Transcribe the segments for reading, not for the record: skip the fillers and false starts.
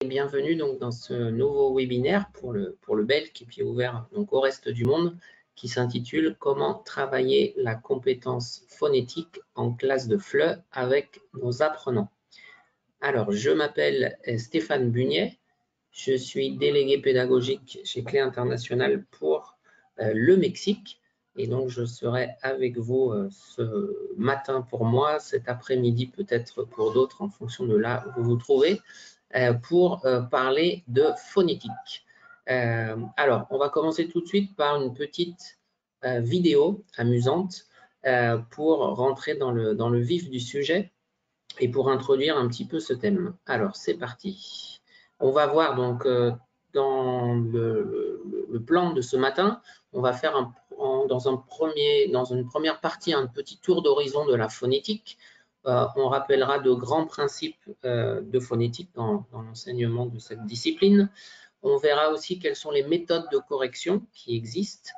Bienvenue donc dans ce nouveau webinaire pour le Belk et puis ouvert donc au reste du monde qui s'intitule « Comment travailler la compétence phonétique en classe de FLE avec nos apprenants ». Alors, je m'appelle Stéphane Bugnet, je suis délégué pédagogique chez Clé International pour le Mexique et donc je serai avec vous ce matin pour moi, cet après-midi peut-être pour d'autres en fonction de là où vous vous trouvez, pour parler de phonétique. Alors, on va commencer tout de suite par une petite vidéo amusante pour rentrer dans le vif du sujet et pour introduire un petit peu ce thème. Alors, c'est parti. On va voir donc dans le plan de ce matin, on va faire dans une première partie un petit tour d'horizon de la phonétique. On rappellera de grands principes de phonétique dans l'enseignement de cette discipline. On verra aussi quelles sont les méthodes de correction qui existent.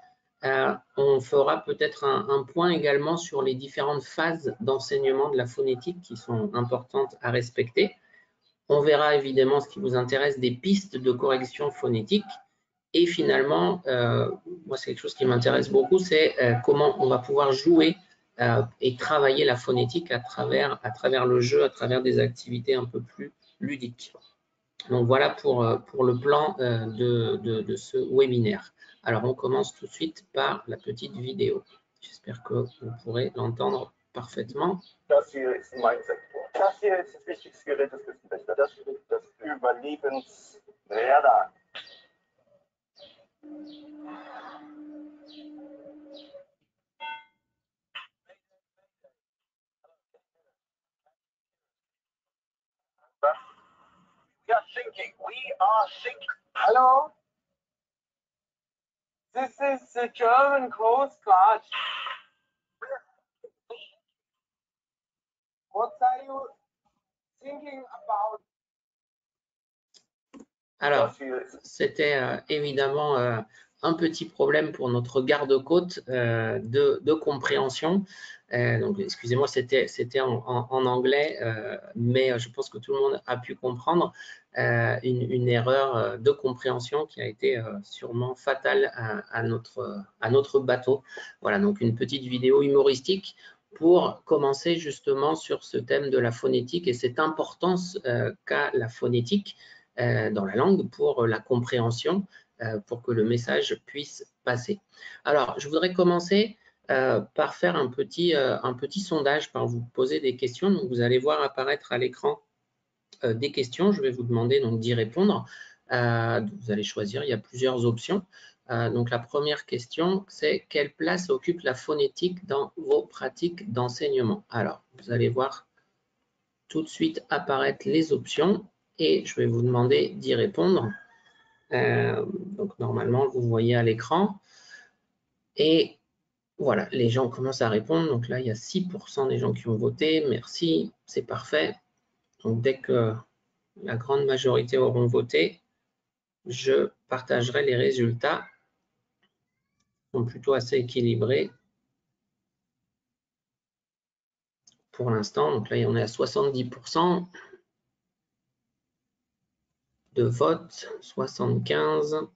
On fera peut-être un point également sur les différentes phases d'enseignement de la phonétique qui sont importantes à respecter. On verra évidemment ce qui vous intéresse des pistes de correction phonétique. Et finalement, moi c'est quelque chose qui m'intéresse beaucoup, c'est comment on va pouvoir jouer et travailler la phonétique à travers le jeu, à travers des activités un peu plus ludiques. Donc voilà pour le plan de ce webinaire. Alors on commence tout de suite par la petite vidéo. J'espère que vous pourrez l'entendre parfaitement. Das hier ist ein Mindset. Das hier ist das wichtigste Gerät des Küstenwächters. Das ist das Überlebensradar. We are sinking. We are sinking. Hello? This is the German Coast Guard. What are you thinking about? Alors, c'était évidemment un petit problème pour notre garde-côte de compréhension. Donc, excusez-moi, c'était en anglais, mais je pense que tout le monde a pu comprendre une erreur de compréhension qui a été sûrement fatale à notre bateau. Voilà, donc une petite vidéo humoristique pour commencer justement sur ce thème de la phonétique et cette importance qu'a la phonétique dans la langue pour la compréhension, pour que le message puisse passer. Alors, je voudrais commencer par faire un petit sondage, par vous poser des questions. Donc, vous allez voir apparaître à l'écran des questions. Je vais vous demander donc d'y répondre. Vous allez choisir, il y a plusieurs options. Donc, la première question, c'est quelle place occupe la phonétique dans vos pratiques d'enseignement? Alors, vous allez voir tout de suite apparaître les options et je vais vous demander d'y répondre. Donc, normalement, vous voyez à l'écran. Et voilà, les gens commencent à répondre. Donc là, il y a 6% des gens qui ont voté. Merci, c'est parfait. Donc, dès que la grande majorité auront voté, je partagerai les résultats. Ils sont plutôt assez équilibrés pour l'instant. Donc là, on est à 70% de vote, 75%.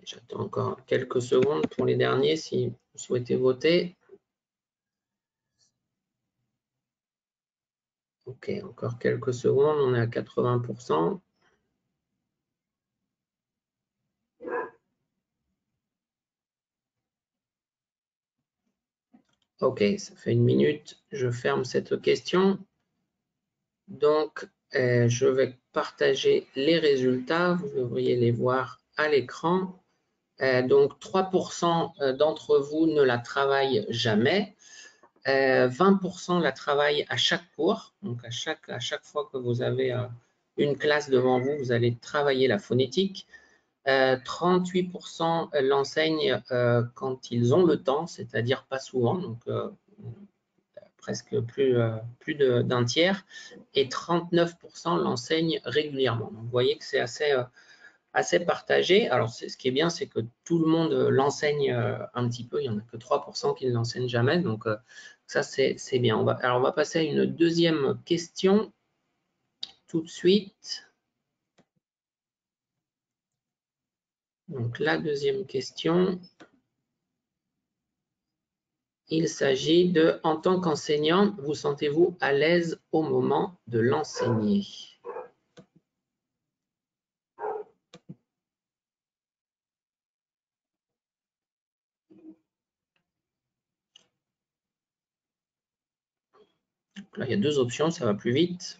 J'attends encore quelques secondes pour les derniers si vous souhaitez voter. Ok, encore quelques secondes, on est à 80%. Ok, ça fait une minute, je ferme cette question. Donc, je vais partager les résultats, vous devriez les voir à l'écran. Donc, 3% d'entre vous ne la travaillent jamais. 20% la travaillent à chaque cours. Donc, à chaque fois que vous avez une classe devant vous, vous allez travailler la phonétique. 38% l'enseignent quand ils ont le temps, c'est-à-dire pas souvent, donc presque plus d'un tiers, et 39% l'enseignent régulièrement. Donc, vous voyez que c'est assez partagé. Alors, ce qui est bien, c'est que tout le monde l'enseigne un petit peu. Il n'y en a que 3% qui ne l'enseignent jamais. Donc, ça, c'est bien. Alors, on va passer à une deuxième question tout de suite. Donc, la deuxième question, il s'agit de, en tant qu'enseignant, vous sentez-vous à l'aise au moment de l'enseigner? Là, il y a deux options, ça va plus vite.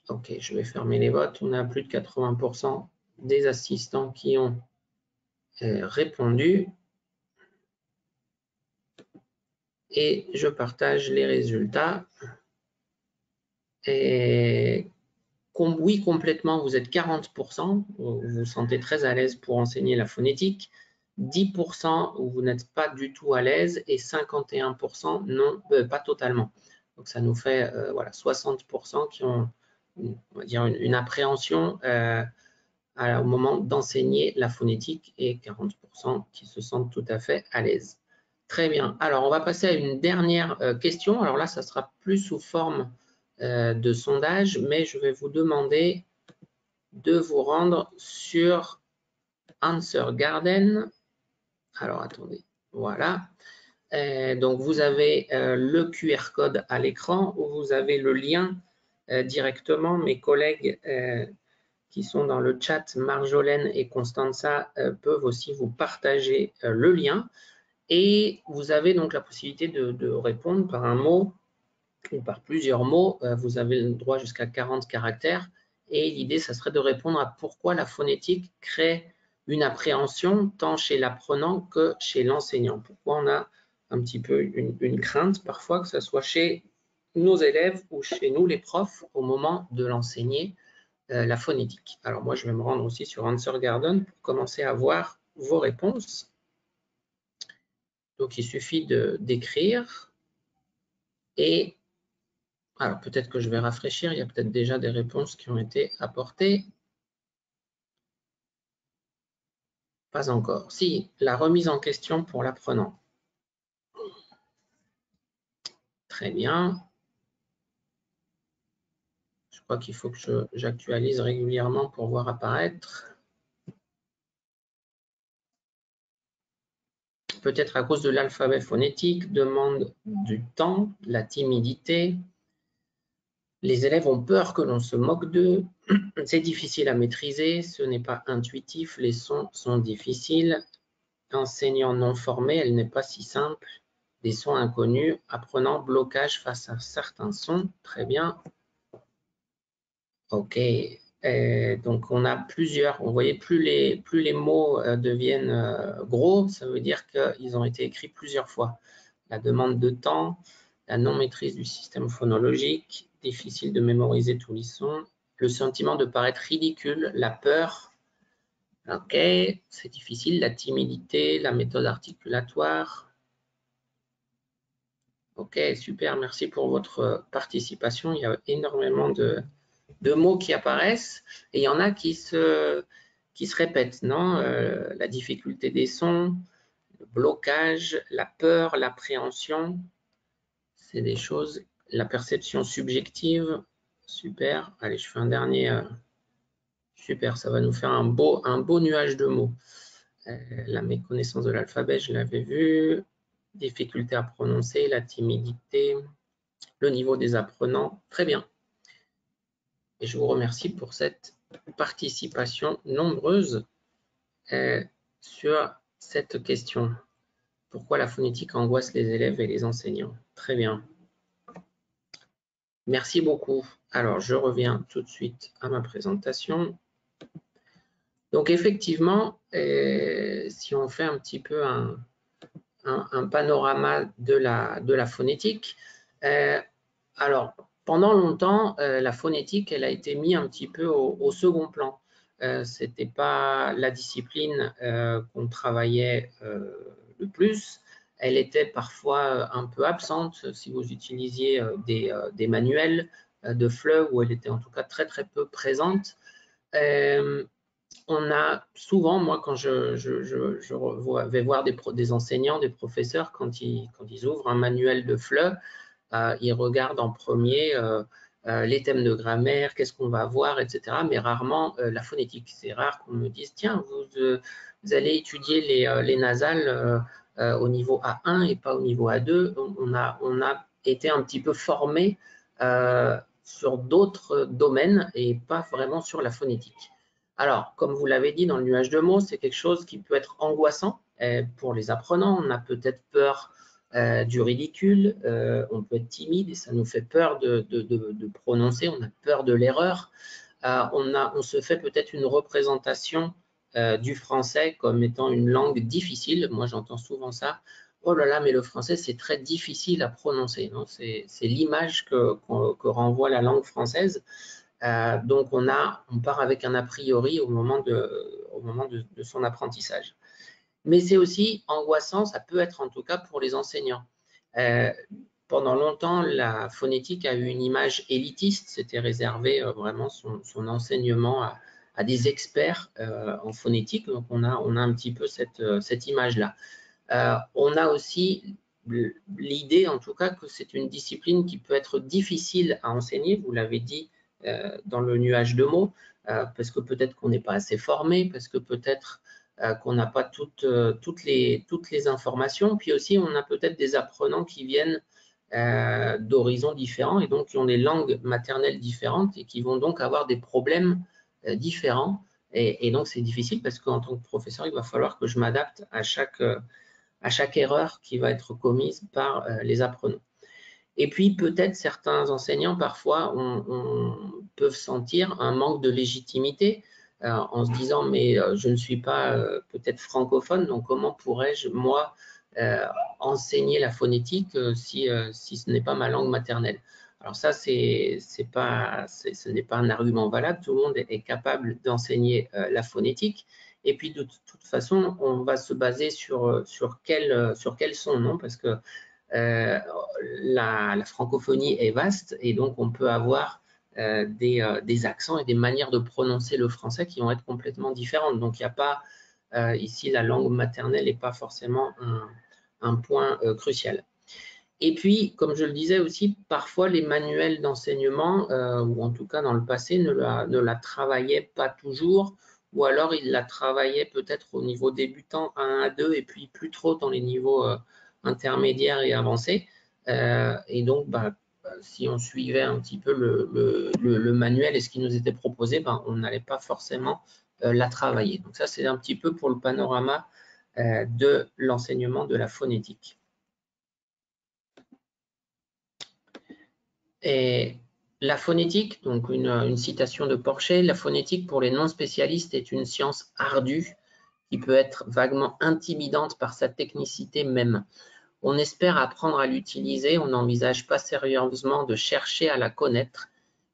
Ok, je vais fermer les votes. On a plus de 80% des assistants qui ont répondu. Et je partage les résultats. Et oui, complètement, vous êtes 40%, vous vous sentez très à l'aise pour enseigner la phonétique, 10% où vous n'êtes pas du tout à l'aise et 51% non, pas totalement. Donc ça nous fait voilà, 60% qui ont on va dire une appréhension au moment d'enseigner la phonétique et 40% qui se sentent tout à fait à l'aise. Très bien. Alors, on va passer à une dernière question. Alors là, ça sera plus sous forme de sondage, mais je vais vous demander de vous rendre sur Answer Garden. Alors, attendez. Voilà. Donc, vous avez le QR code à l'écran où vous avez le lien directement. Mes collègues qui sont dans le chat, Marjolaine et Constanza, peuvent aussi vous partager le lien. Et vous avez donc la possibilité de répondre par un mot ou par plusieurs mots. Vous avez le droit jusqu'à 40 caractères. Et l'idée, ça serait de répondre à pourquoi la phonétique crée une appréhension tant chez l'apprenant que chez l'enseignant. Pourquoi on a un petit peu une crainte parfois, que ce soit chez nos élèves ou chez nous, les profs, au moment de l'enseigner la phonétique. Alors moi, je vais me rendre aussi sur Answer Garden pour commencer à voir vos réponses. Donc, il suffit d'écrire et alors peut-être que je vais rafraîchir, il y a peut-être déjà des réponses qui ont été apportées. Pas encore. Si, la remise en question pour l'apprenant. Très bien. Je crois qu'il faut que j'actualise régulièrement pour voir apparaître. Peut-être à cause de l'alphabet phonétique, demande du temps, la timidité. Les élèves ont peur que l'on se moque d'eux. C'est difficile à maîtriser, ce n'est pas intuitif, les sons sont difficiles. Enseignant non formé, elle n'est pas si simple. Des sons inconnus, apprenant blocage face à certains sons. Très bien. OK. Donc, on a plusieurs. Vous voyez, plus les mots deviennent gros, ça veut dire qu'ils ont été écrits plusieurs fois. La demande de temps, la non-maîtrise du système phonologique, difficile de mémoriser tous les sons, le sentiment de paraître ridicule, la peur. OK, c'est difficile. La timidité, la méthode articulatoire. OK, super. Merci pour votre participation. Il y a énormément de mots qui apparaissent et il y en a qui se répètent, non? La difficulté des sons, le blocage, la peur, l'appréhension, c'est des choses, la perception subjective, super. Allez, je fais un dernier, super, ça va nous faire un beau nuage de mots. La méconnaissance de l'alphabet, je l'avais vu, difficulté à prononcer, la timidité, le niveau des apprenants, très bien. Et je vous remercie pour cette participation nombreuse sur cette question. Pourquoi la phonétique angoisse les élèves et les enseignants? Très bien. Merci beaucoup. Alors, je reviens tout de suite à ma présentation. Donc, effectivement, si on fait un petit peu un panorama de la phonétique, alors, pendant longtemps, la phonétique, elle a été mise un petit peu au second plan. c'était pas la discipline qu'on travaillait le plus. Elle était parfois un peu absente si vous utilisiez des manuels de FLE, où elle était en tout cas très très peu présente. On a souvent, moi quand je vais voir des enseignants, des professeurs, quand ils ouvrent un manuel de FLE, ils regardent en premier les thèmes de grammaire, qu'est-ce qu'on va voir, etc. Mais rarement la phonétique. C'est rare qu'on me dise, tiens, vous allez étudier les nasales au niveau A1 et pas au niveau A2. On a été un petit peu formé sur d'autres domaines et pas vraiment sur la phonétique. Alors, comme vous l'avez dit, dans le nuage de mots, c'est quelque chose qui peut être angoissant pour les apprenants. On a peut-être peur du ridicule, on peut être timide et ça nous fait peur de prononcer, on a peur de l'erreur. On se fait peut-être une représentation du français comme étant une langue difficile. Moi, j'entends souvent ça. Oh là là, mais le français, c'est très difficile à prononcer. C'est l'image que renvoie la langue française. Donc, on part avec un a priori au moment de son apprentissage. Mais c'est aussi angoissant, ça peut être en tout cas pour les enseignants. Pendant longtemps, la phonétique a eu une image élitiste, c'était réservé vraiment son enseignement à des experts en phonétique, donc on a un petit peu cette image-là. On a aussi l'idée, en tout cas, que c'est une discipline qui peut être difficile à enseigner, vous l'avez dit dans le nuage de mots, parce que peut-être qu'on n'est pas assez formé, parce que peut-être qu'on n'a pas toutes les informations, puis aussi on a peut-être des apprenants qui viennent d'horizons différents et donc qui ont des langues maternelles différentes et qui vont donc avoir des problèmes différents. Et donc c'est difficile parce qu'en tant que professeur, il va falloir que je m'adapte à chaque erreur qui va être commise par les apprenants. Et puis peut-être certains enseignants parfois peuvent sentir un manque de légitimité en se disant mais je ne suis pas peut-être francophone, donc comment pourrais-je moi enseigner la phonétique si ce n'est pas ma langue maternelle? Alors ça, ce n'est pas un argument valable, tout le monde est capable d'enseigner la phonétique. Et puis de toute façon, on va se baser sur quel son, non? Parce que la francophonie est vaste et donc on peut avoir des accents et des manières de prononcer le français qui vont être complètement différentes. Donc il n'y a pas, ici la langue maternelle n'est pas forcément un point crucial. Et puis, comme je le disais aussi, parfois les manuels d'enseignement, ou en tout cas dans le passé, ne la travaillaient pas toujours, ou alors ils la travaillaient peut-être au niveau débutant A1, A2, et puis plus trop dans les niveaux intermédiaires et avancés. Et donc, si on suivait un petit peu le manuel et ce qui nous était proposé, on n'allait pas forcément la travailler. Donc ça, c'est un petit peu pour le panorama de l'enseignement de la phonétique. Et la phonétique, donc une citation de Porcher, la phonétique pour les non-spécialistes est une science ardue qui peut être vaguement intimidante par sa technicité même. On espère apprendre à l'utiliser, on n'envisage pas sérieusement de chercher à la connaître.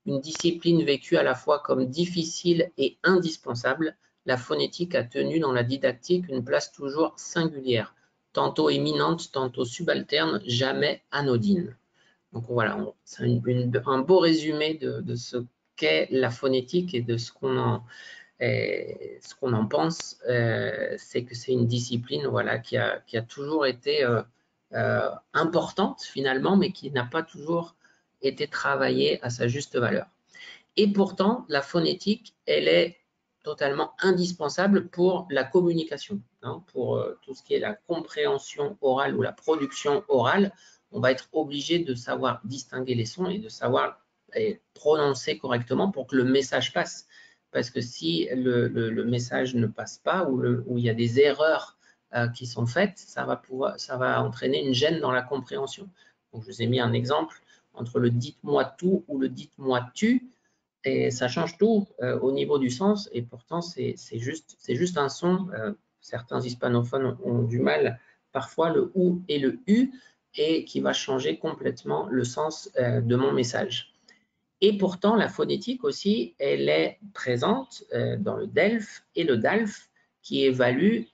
Une discipline vécue à la fois comme difficile et indispensable, la phonétique a tenu dans la didactique une place toujours singulière, tantôt éminente, tantôt subalterne, jamais anodine. Donc voilà, c'est un beau résumé de ce qu'est la phonétique et de ce qu'on en pense. C'est que c'est une discipline voilà, qui a toujours été importante finalement, mais qui n'a pas toujours été travaillée à sa juste valeur. Et pourtant, la phonétique, elle est totalement indispensable pour la communication, pour tout ce qui est la compréhension orale ou la production orale. On va être obligé de savoir distinguer les sons et de savoir prononcer correctement pour que le message passe. Parce que si le message ne passe pas ou il y a des erreurs qui sont faites, ça va entraîner une gêne dans la compréhension. Donc, je vous ai mis un exemple entre le dites-moi tout ou le dites-moi tu. Et ça change tout au niveau du sens, et pourtant c'est juste un son. Certains hispanophones ont du mal parfois le OU et le U, et qui va changer complètement le sens de mon message. Et pourtant, la phonétique aussi, elle est présente dans le DELF et le DALF, qui évaluent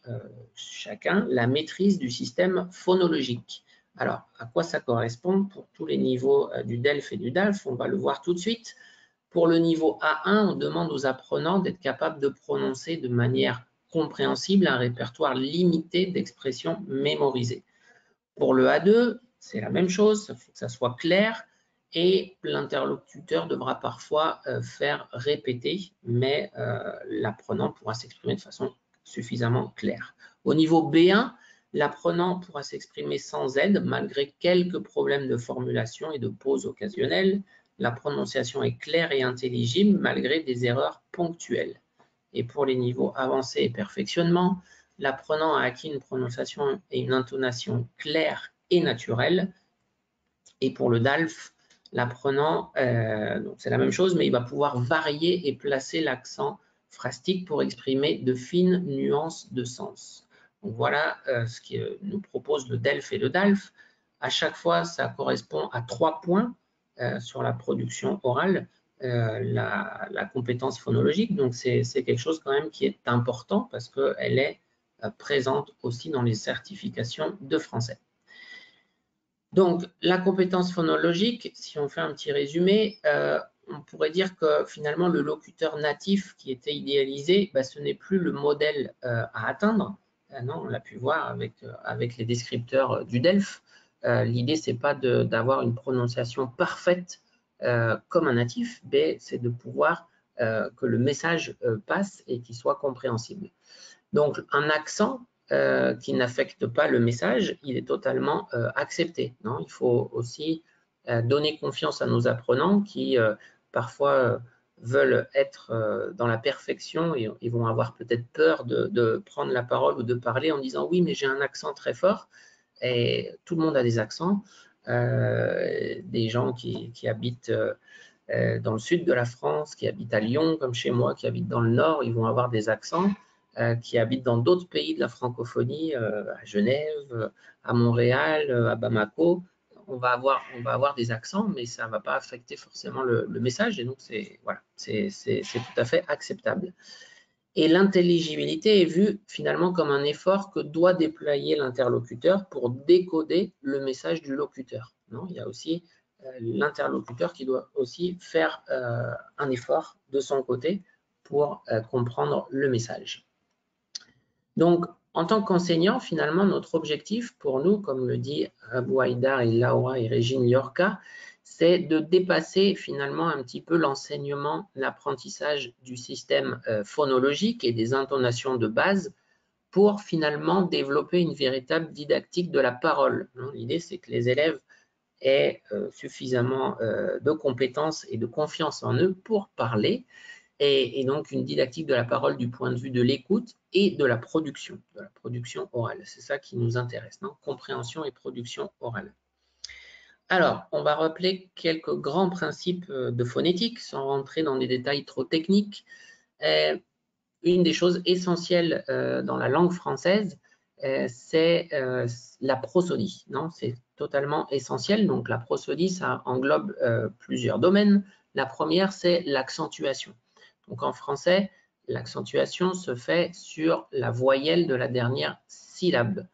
chacun la maîtrise du système phonologique. Alors, à quoi ça correspond pour tous les niveaux du DELF et du DALF? On va le voir tout de suite. Pour le niveau A1, on demande aux apprenants d'être capables de prononcer de manière compréhensible un répertoire limité d'expressions mémorisées. Pour le A2, c'est la même chose, il faut que ça soit clair et l'interlocuteur devra parfois faire répéter, mais l'apprenant pourra s'exprimer de façon suffisamment claire. Au niveau B1, l'apprenant pourra s'exprimer sans aide malgré quelques problèmes de formulation et de pause occasionnelles. La prononciation est claire et intelligible malgré des erreurs ponctuelles. Et pour les niveaux avancés et perfectionnement, l'apprenant a acquis une prononciation et une intonation claires et naturelles. Et pour le DALF, l'apprenant, c'est la même chose, mais il va pouvoir varier et placer l'accent phrastique pour exprimer de fines nuances de sens. Donc voilà ce que nous propose le DELF et le DALF. À chaque fois, ça correspond à 3 points sur la production orale. La compétence phonologique. Donc, c'est quelque chose quand même qui est important parce qu'elle est présente aussi dans les certifications de français. Donc, la compétence phonologique, si on fait un petit résumé, on pourrait dire que finalement, le locuteur natif qui était idéalisé, ce n'est plus le modèle à atteindre. Non, on l'a pu voir avec les descripteurs du DELF. L'idée, ce n'est pas d'avoir une prononciation parfaite comme un natif, mais c'est de pouvoir que le message passe et qu'il soit compréhensible. Donc, un accent qui n'affecte pas le message, il est totalement accepté. Non, il faut aussi donner confiance à nos apprenants qui parfois veulent être dans la perfection et ils vont avoir peut-être peur de prendre la parole ou de parler en disant « oui, mais j'ai un accent très fort ». Et tout le monde a des accents. Des gens qui habitent dans le sud de la France, qui habitent à Lyon, comme chez moi, qui habitent dans le nord, ils vont avoir des accents, qui habitent dans d'autres pays de la francophonie, à Genève, à Montréal, à Bamako. On va avoir des accents, mais ça ne va pas affecter forcément le message, et donc c'est tout à fait acceptable. Et l'intelligibilité est vue finalement comme un effort que doit déployer l'interlocuteur pour décoder le message du locuteur. Non, il y a aussi l'interlocuteur qui doit aussi faire un effort de son côté pour comprendre le message. Donc, en tant qu'enseignant, finalement, notre objectif pour nous, comme le dit Abou Haïdar et Laura et Régine Liorca, c'est de dépasser finalement un petit peu l'enseignement, l'apprentissage du système phonologique et des intonations de base pour finalement développer une véritable didactique de la parole. L'idée, c'est que les élèves aient suffisamment de compétences et de confiance en eux pour parler, et donc une didactique de la parole du point de vue de l'écoute et de la production orale. C'est ça qui nous intéresse, non? Compréhension et production orale. Alors, on va rappeler quelques grands principes de phonétique sans rentrer dans des détails trop techniques. Une des choses essentielles dans la langue française, c'est la prosodie. C'est totalement essentiel. Donc, la prosodie, ça englobe plusieurs domaines. La première, c'est l'accentuation. Donc, en français, l'accentuation se fait sur la voyelle de la dernière syllabe.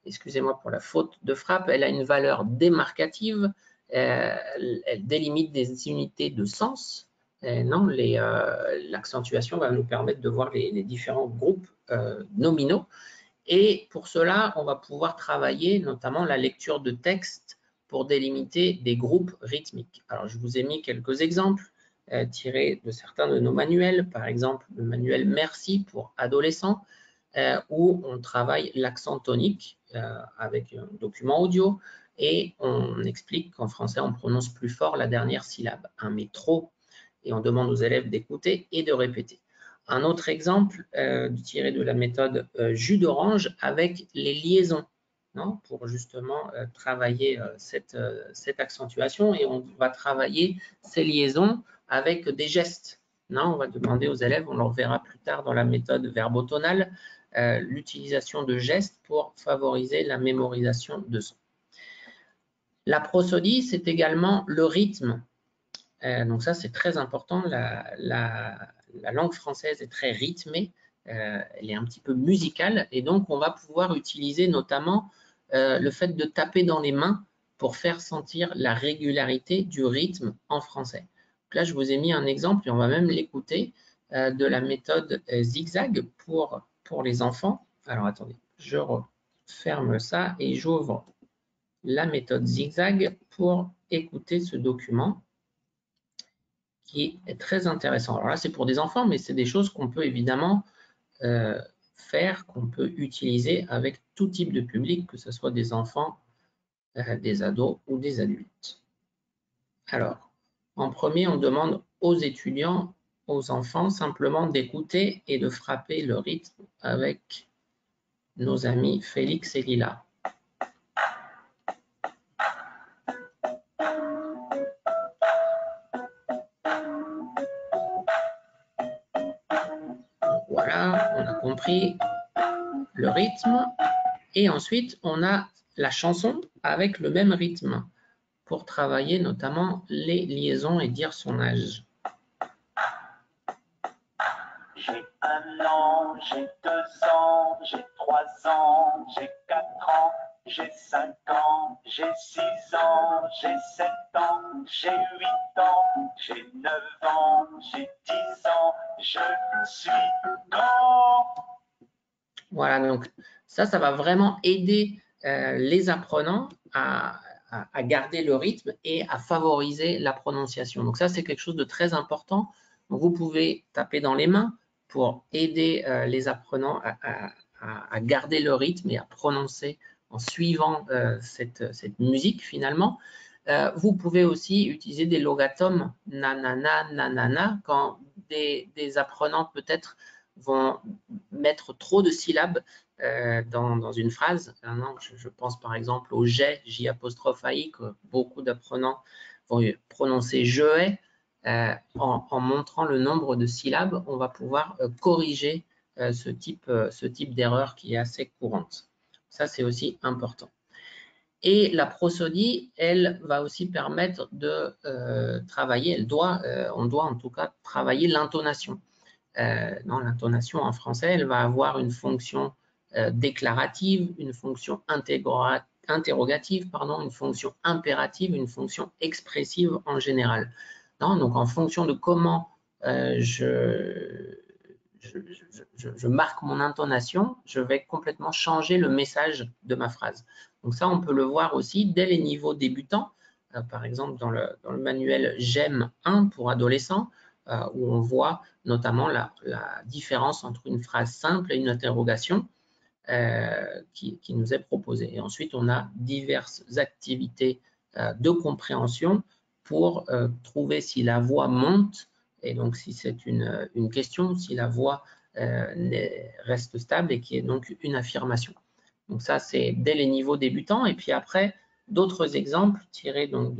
Excusez-moi pour la faute de frappe, elle a une valeur démarcative, elle délimite des unités de sens. L'accentuation va nous permettre de voir les différents groupes nominaux. Et pour cela, on va pouvoir travailler notamment la lecture de texte pour délimiter des groupes rythmiques. Alors, je vous ai mis quelques exemples tirés de certains de nos manuels, par exemple le manuel Merci pour adolescents, où on travaille l'accent tonique avec un document audio et on explique qu'en français, on prononce plus fort la dernière syllabe, un métro, et on demande aux élèves d'écouter et de répéter. Un autre exemple tiré de la méthode jus d'orange avec les liaisons, pour justement travailler cette accentuation, et on va travailler ces liaisons avec des gestes. On va demander aux élèves, on leur verra plus tard dans la méthode verbotonale, l'utilisation de gestes pour favoriser la mémorisation de sons. La prosodie, c'est également le rythme. Donc ça, c'est très important. La langue française est très rythmée, elle est un petit peu musicale, et donc on va pouvoir utiliser notamment le fait de taper dans les mains pour faire sentir la régularité du rythme en français. Donc là, je vous ai mis un exemple, et on va même l'écouter, de la méthode zigzag pour les enfants. Alors attendez, je referme ça et j'ouvre la méthode zigzag pour écouter ce document qui est très intéressant. Alors là, c'est pour des enfants, mais c'est des choses qu'on peut évidemment faire, qu'on peut utiliser avec tout type de public, que ce soit des enfants, des ados ou des adultes. Alors, en premier, on demande aux étudiants, aux enfants, simplement d'écouter et de frapper le rythme avec nos amis Félix et Lila. Voilà, on a compris le rythme. Et ensuite, on a la chanson avec le même rythme pour travailler notamment les liaisons et dire son âge. J'ai 1 an, j'ai 2 ans, j'ai 3 ans, j'ai 4 ans, j'ai 5 ans, j'ai 6 ans, j'ai 7 ans, j'ai 8 ans, j'ai 9 ans, j'ai 10 ans, je suis grand. Voilà, donc ça va vraiment aider les apprenants à garder le rythme et à favoriser la prononciation. Donc ça, c'est quelque chose de très important. Donc, vous pouvez taper dans les mains pour aider les apprenants à garder le rythme et à prononcer en suivant cette musique finalement. Vous pouvez aussi utiliser des logatomes nanana, nanana, quand des apprenants peut-être vont mettre trop de syllabes dans une phrase. Je pense par exemple au j'ai, J apostrophe AI, que beaucoup d'apprenants vont prononcer je ai. En montrant le nombre de syllabes, on va pouvoir corriger ce type d'erreur qui est assez courante. Ça, c'est aussi important. Et la prosodie, elle va aussi permettre de travailler, on doit en tout cas travailler l'intonation. Dans l'intonation en français, elle va avoir une fonction déclarative, une fonction interrogative, une fonction impérative, une fonction expressive en général. Donc en fonction de comment je marque mon intonation, je vais complètement changer le message de ma phrase. Donc ça, on peut le voir aussi dès les niveaux débutants, par exemple dans le manuel GEM 1 pour adolescents, où on voit notamment la différence entre une phrase simple et une interrogation qui nous est proposée. Et ensuite, on a diverses activités de compréhension pour trouver si la voix monte, et donc si c'est une question, si la voix reste stable et qui est donc une affirmation. Donc ça, c'est dès les niveaux débutants. Et puis après, d'autres exemples tirés donc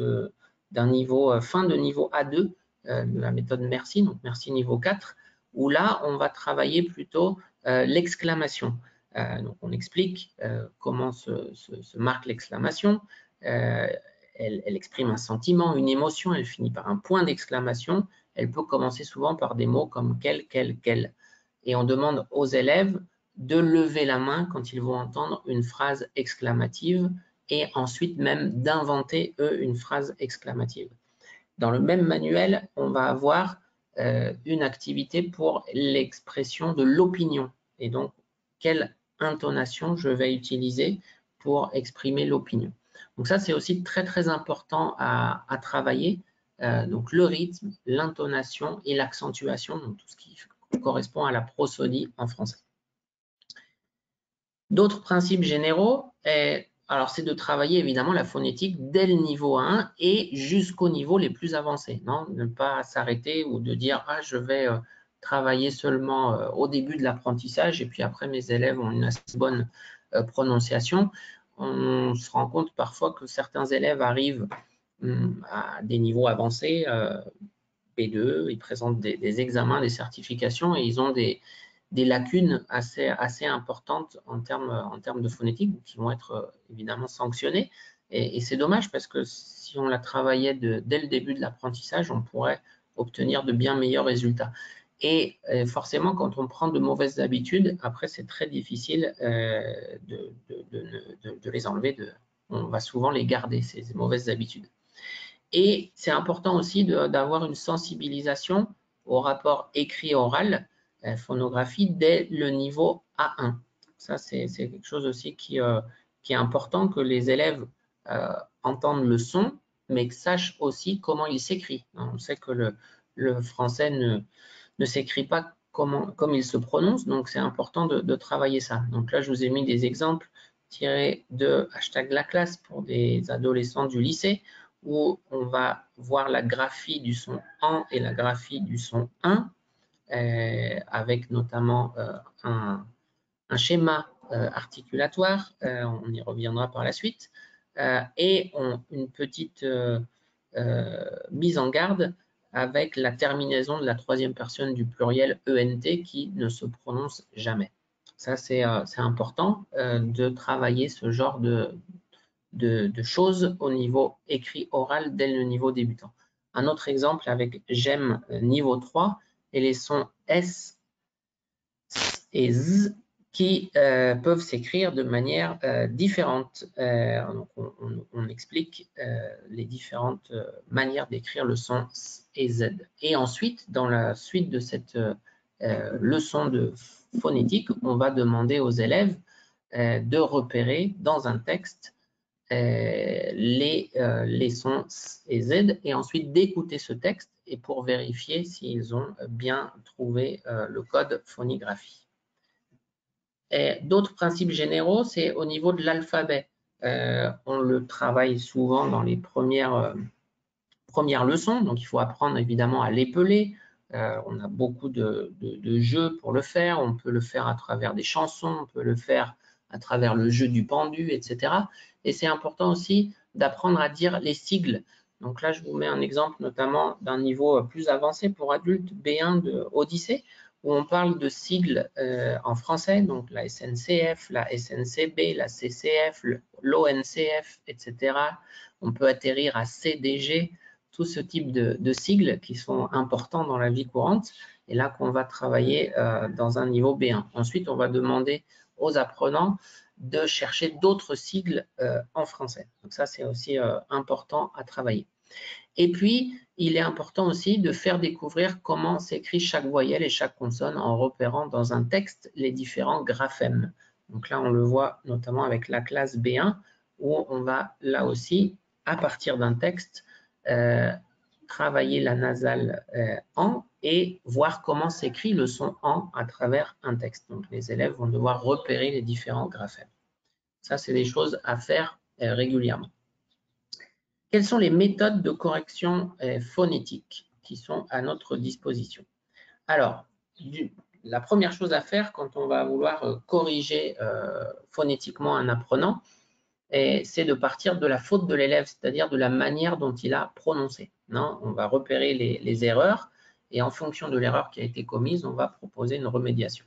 d'un niveau fin de niveau A2 de la méthode Merci, donc Merci niveau 4, où là, on va travailler plutôt l'exclamation. Donc on explique comment se marque l'exclamation. Elle exprime un sentiment, une émotion, elle finit par un point d'exclamation. Elle peut commencer souvent par des mots comme quel. Et on demande aux élèves de lever la main quand ils vont entendre une phrase exclamative et ensuite même d'inventer, eux, une phrase exclamative. Dans le même manuel, on va avoir une activité pour l'expression de l'opinion. Et donc, quelle intonation je vais utiliser pour exprimer l'opinion. Donc ça, c'est aussi très, très important à travailler. Donc, le rythme, l'intonation et l'accentuation, donc tout ce qui correspond à la prosodie en français. D'autres principes généraux, alors c'est de travailler évidemment la phonétique dès le niveau 1 et jusqu'au niveau les plus avancés. Ne pas s'arrêter ou de dire ah, je vais travailler seulement au début de l'apprentissage et puis après mes élèves ont une assez bonne prononciation. On se rend compte parfois que certains élèves arrivent à des niveaux avancés, B2, ils présentent des examens, des certifications et ils ont des lacunes assez importantes en termes de phonétique qui vont être évidemment sanctionnées. Et c'est dommage parce que si si on la travaillait dès le début de l'apprentissage, on pourrait obtenir de bien meilleurs résultats. Et forcément, quand on prend de mauvaises habitudes, après, c'est très difficile de les enlever. On va souvent les garder, ces mauvaises habitudes. Et c'est important aussi d'avoir une sensibilisation au rapport écrit-oral, phonographie, dès le niveau A1. Ça, c'est quelque chose aussi qui est important, que les élèves entendent le son, mais sachent aussi comment il s'écrit. On sait que le français ne s'écrit pas comme il se prononce, donc c'est important de travailler ça. Donc là, je vous ai mis des exemples tirés de #laclasse pour des adolescents du lycée, où on va voir la graphie du son en et la graphie du son un, avec notamment un schéma articulatoire, on y reviendra par la suite, et une petite mise en garde avec la terminaison de la troisième personne du pluriel ENT qui ne se prononce jamais. Ça, c'est important de travailler ce genre de choses au niveau écrit oral dès le niveau débutant. Un autre exemple avec j'aime niveau 3 et les sons S et Z qui peuvent s'écrire de manière différente. Donc on explique les différentes manières d'écrire le son S et Z. Et ensuite, dans la suite de cette leçon de phonétique, on va demander aux élèves de repérer dans un texte les sons S et Z et ensuite d'écouter ce texte et pour vérifier s'ils ont bien trouvé le code phonigraphie. D'autres principes généraux, c'est au niveau de l'alphabet. On le travaille souvent dans les premières leçons, donc il faut apprendre évidemment à l'épeler. On a beaucoup de jeux pour le faire, on peut le faire à travers des chansons, on peut le faire à travers le jeu du pendu, etc. Et c'est important aussi d'apprendre à dire les sigles. Donc là, je vous mets un exemple notamment d'un niveau plus avancé pour adultes, B1 de Odyssée, où on parle de sigles en français, donc la SNCF, la SNCB, la CCF, l'ONCF, etc. On peut atterrir à CDG, tout ce type de sigles qui sont importants dans la vie courante, et là qu'on va travailler dans un niveau B1. Ensuite, on va demander aux apprenants de chercher d'autres sigles en français. Donc ça, c'est aussi important à travailler. Et puis, il est important aussi de faire découvrir comment s'écrit chaque voyelle et chaque consonne en repérant dans un texte les différents graphèmes. Donc là, on le voit notamment avec la classe B1, où on va là aussi, à partir d'un texte, travailler la nasale en et voir comment s'écrit le son en à travers un texte. Donc les élèves vont devoir repérer les différents graphèmes. Ça, c'est des choses à faire régulièrement. Quelles sont les méthodes de correction phonétique qui sont à notre disposition? Alors, la première chose à faire quand on va vouloir corriger phonétiquement un apprenant, c'est de partir de la faute de l'élève, c'est-à-dire de la manière dont il a prononcé. Non, on va repérer les erreurs et en fonction de l'erreur qui a été commise, on va proposer une remédiation.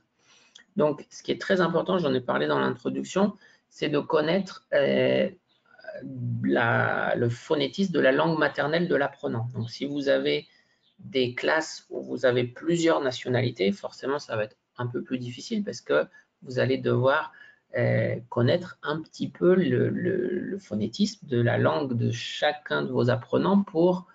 Donc, ce qui est très important, j'en ai parlé dans l'introduction, c'est de connaître le phonétisme de la langue maternelle de l'apprenant. Donc, si vous avez des classes où vous avez plusieurs nationalités, forcément, ça va être un peu plus difficile parce que vous allez devoir connaître un petit peu le phonétisme de la langue de chacun de vos apprenants pour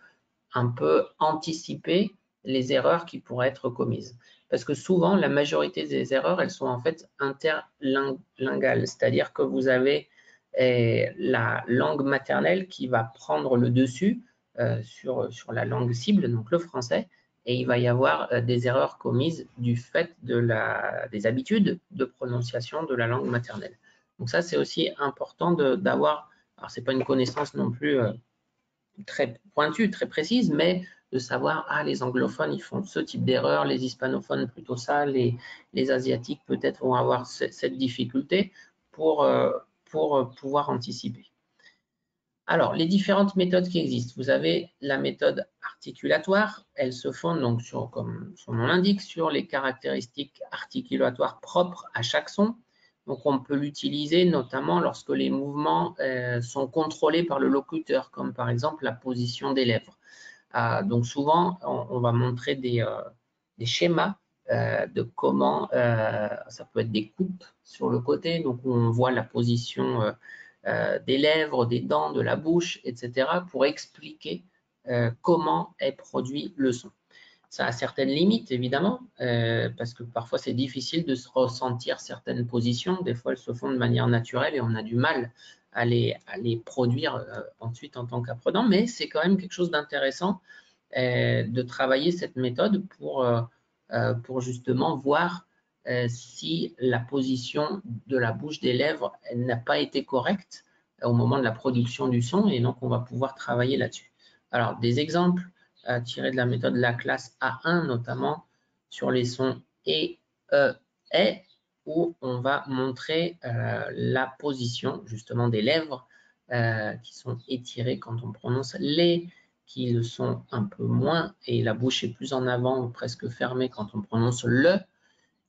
un peu anticiper les erreurs qui pourraient être commises. Parce que souvent, la majorité des erreurs, elles sont en fait interlinguales, c'est-à-dire que vous avez la langue maternelle qui va prendre le dessus sur la langue cible, donc le français, et il va y avoir des erreurs commises du fait des habitudes de prononciation de la langue maternelle. Donc ça, c'est aussi important d'avoir, alors c'est pas une connaissance non plus très pointue, très précise, mais de savoir, les anglophones, ils font ce type d'erreur, les hispanophones plutôt ça, les asiatiques peut-être vont avoir cette difficulté pour pouvoir anticiper. Alors, les différentes méthodes qui existent. Vous avez la méthode articulatoire. Elle se fonde donc comme son nom l'indique, sur les caractéristiques articulatoires propres à chaque son. Donc, on peut l'utiliser notamment lorsque les mouvements sont contrôlés par le locuteur, comme par exemple la position des lèvres. Donc, souvent, on va montrer des schémas de comment, ça peut être des coupes sur le côté, donc on voit la position des lèvres, des dents, de la bouche, etc., pour expliquer comment est produit le son. Ça a certaines limites, évidemment, parce que parfois c'est difficile de se ressentir certaines positions. Des fois, elles se font de manière naturelle et on a du mal à les produire ensuite en tant qu'apprenant, mais c'est quand même quelque chose d'intéressant de travailler cette méthode pour justement voir si la position de la bouche des lèvres n'a pas été correcte au moment de la production du son, et donc on va pouvoir travailler là-dessus. Alors, des exemples tirés de la méthode de la classe A1, notamment sur les sons E, où on va montrer la position justement des lèvres qui sont étirées quand on prononce les, qui le sont un peu moins, et la bouche est plus en avant ou presque fermée quand on prononce le,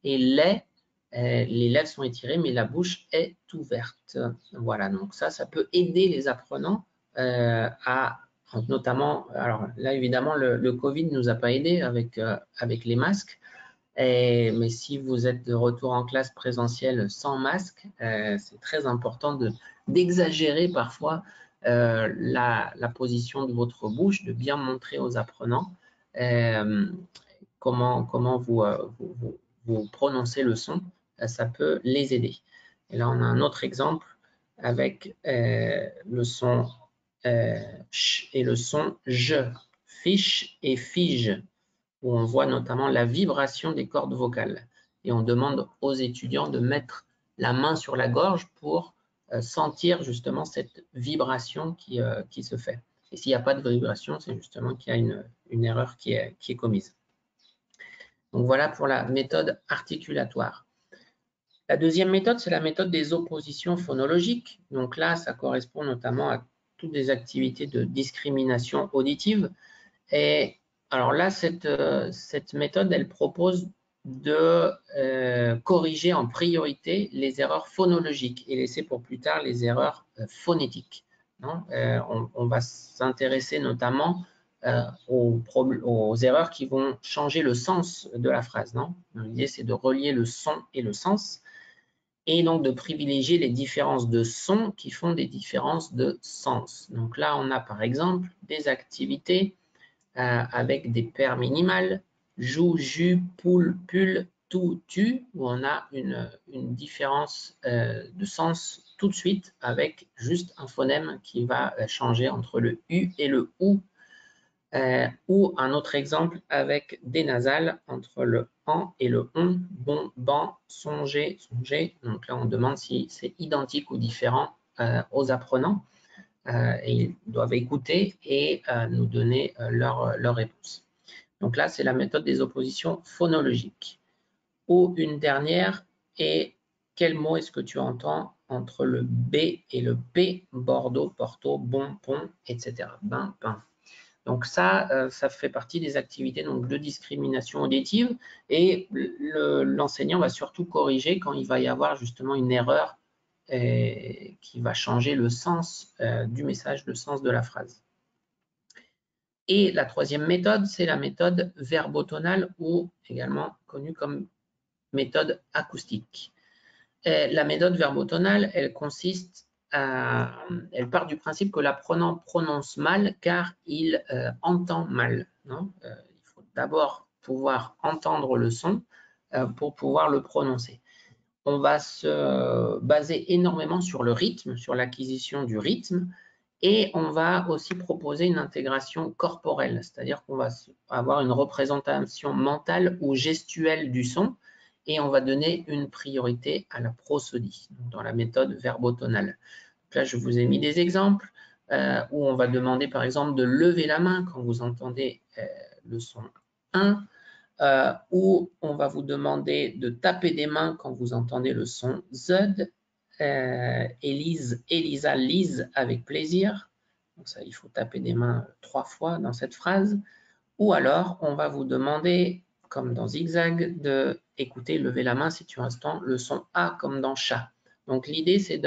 et les lèvres sont étirées, mais la bouche est ouverte. Voilà, donc ça peut aider les apprenants à, notamment, alors là évidemment le Covid ne nous a pas aidé avec les masques, mais si vous êtes de retour en classe présentielle sans masque, c'est très important d'exagérer parfois la position de votre bouche, de bien montrer aux apprenants comment vous prononcez le son, ça peut les aider. Et là, on a un autre exemple avec le son ch et le son je, fiche et fige, où on voit notamment la vibration des cordes vocales. Et on demande aux étudiants de mettre la main sur la gorge pour sentir justement cette vibration qui se fait. Et s'il n'y a pas de vibration, c'est justement qu'il y a une erreur qui est commise. Donc voilà pour la méthode articulatoire. La deuxième méthode, c'est la méthode des oppositions phonologiques. Donc là, ça correspond notamment à toutes les activités de discrimination auditive. Et alors là, cette méthode, elle propose de corriger en priorité les erreurs phonologiques et laisser pour plus tard les erreurs phonétiques. On va s'intéresser notamment aux erreurs qui vont changer le sens de la phrase. L'idée, c'est de relier le son et le sens, et donc de privilégier les différences de son qui font des différences de sens. Donc là, on a par exemple des activités avec des paires minimales, joue, jus, poule, pull, tout, tu, où on a une différence de sens tout de suite avec juste un phonème qui va changer entre le U et le OU. Ou un autre exemple avec des nasales entre le en et le on, bon, ban, songer, songer. Donc là, on demande si c'est identique ou différent aux apprenants. Et ils doivent écouter et nous donner leur réponse. Donc là, c'est la méthode des oppositions phonologiques. Ou une dernière, et quel mot est-ce que tu entends entre le B et le P, Bordeaux, Porto, bon, pont, etc. Bain, pain. Donc ça fait partie des activités donc, de discrimination auditive, et l'enseignant va surtout corriger quand il va y avoir justement une erreur qui va changer le sens du message, le sens de la phrase. Et la troisième méthode, c'est la méthode verbotonale, ou également connue comme méthode acoustique. La méthode verbotonale, elle part du principe que l'apprenant prononce mal car il entend mal. Il faut d'abord pouvoir entendre le son pour pouvoir le prononcer. On va se baser énormément sur le rythme, sur l'acquisition du rythme, et on va aussi proposer une intégration corporelle, c'est-à-dire qu'on va avoir une représentation mentale ou gestuelle du son, et on va donner une priorité à la prosodie, dans la méthode verbotonale. Donc là, je vous ai mis des exemples où on va demander par exemple de lever la main quand vous entendez le son 1, où on va vous demander de taper des mains quand vous entendez le son Z, Élise, Elisa, lise avec plaisir. Donc ça, il faut taper des mains 3 fois dans cette phrase. Ou alors, on va vous demander, comme dans zigzag, d'écouter, lever la main si tu entends le son A comme dans chat. Donc l'idée, c'est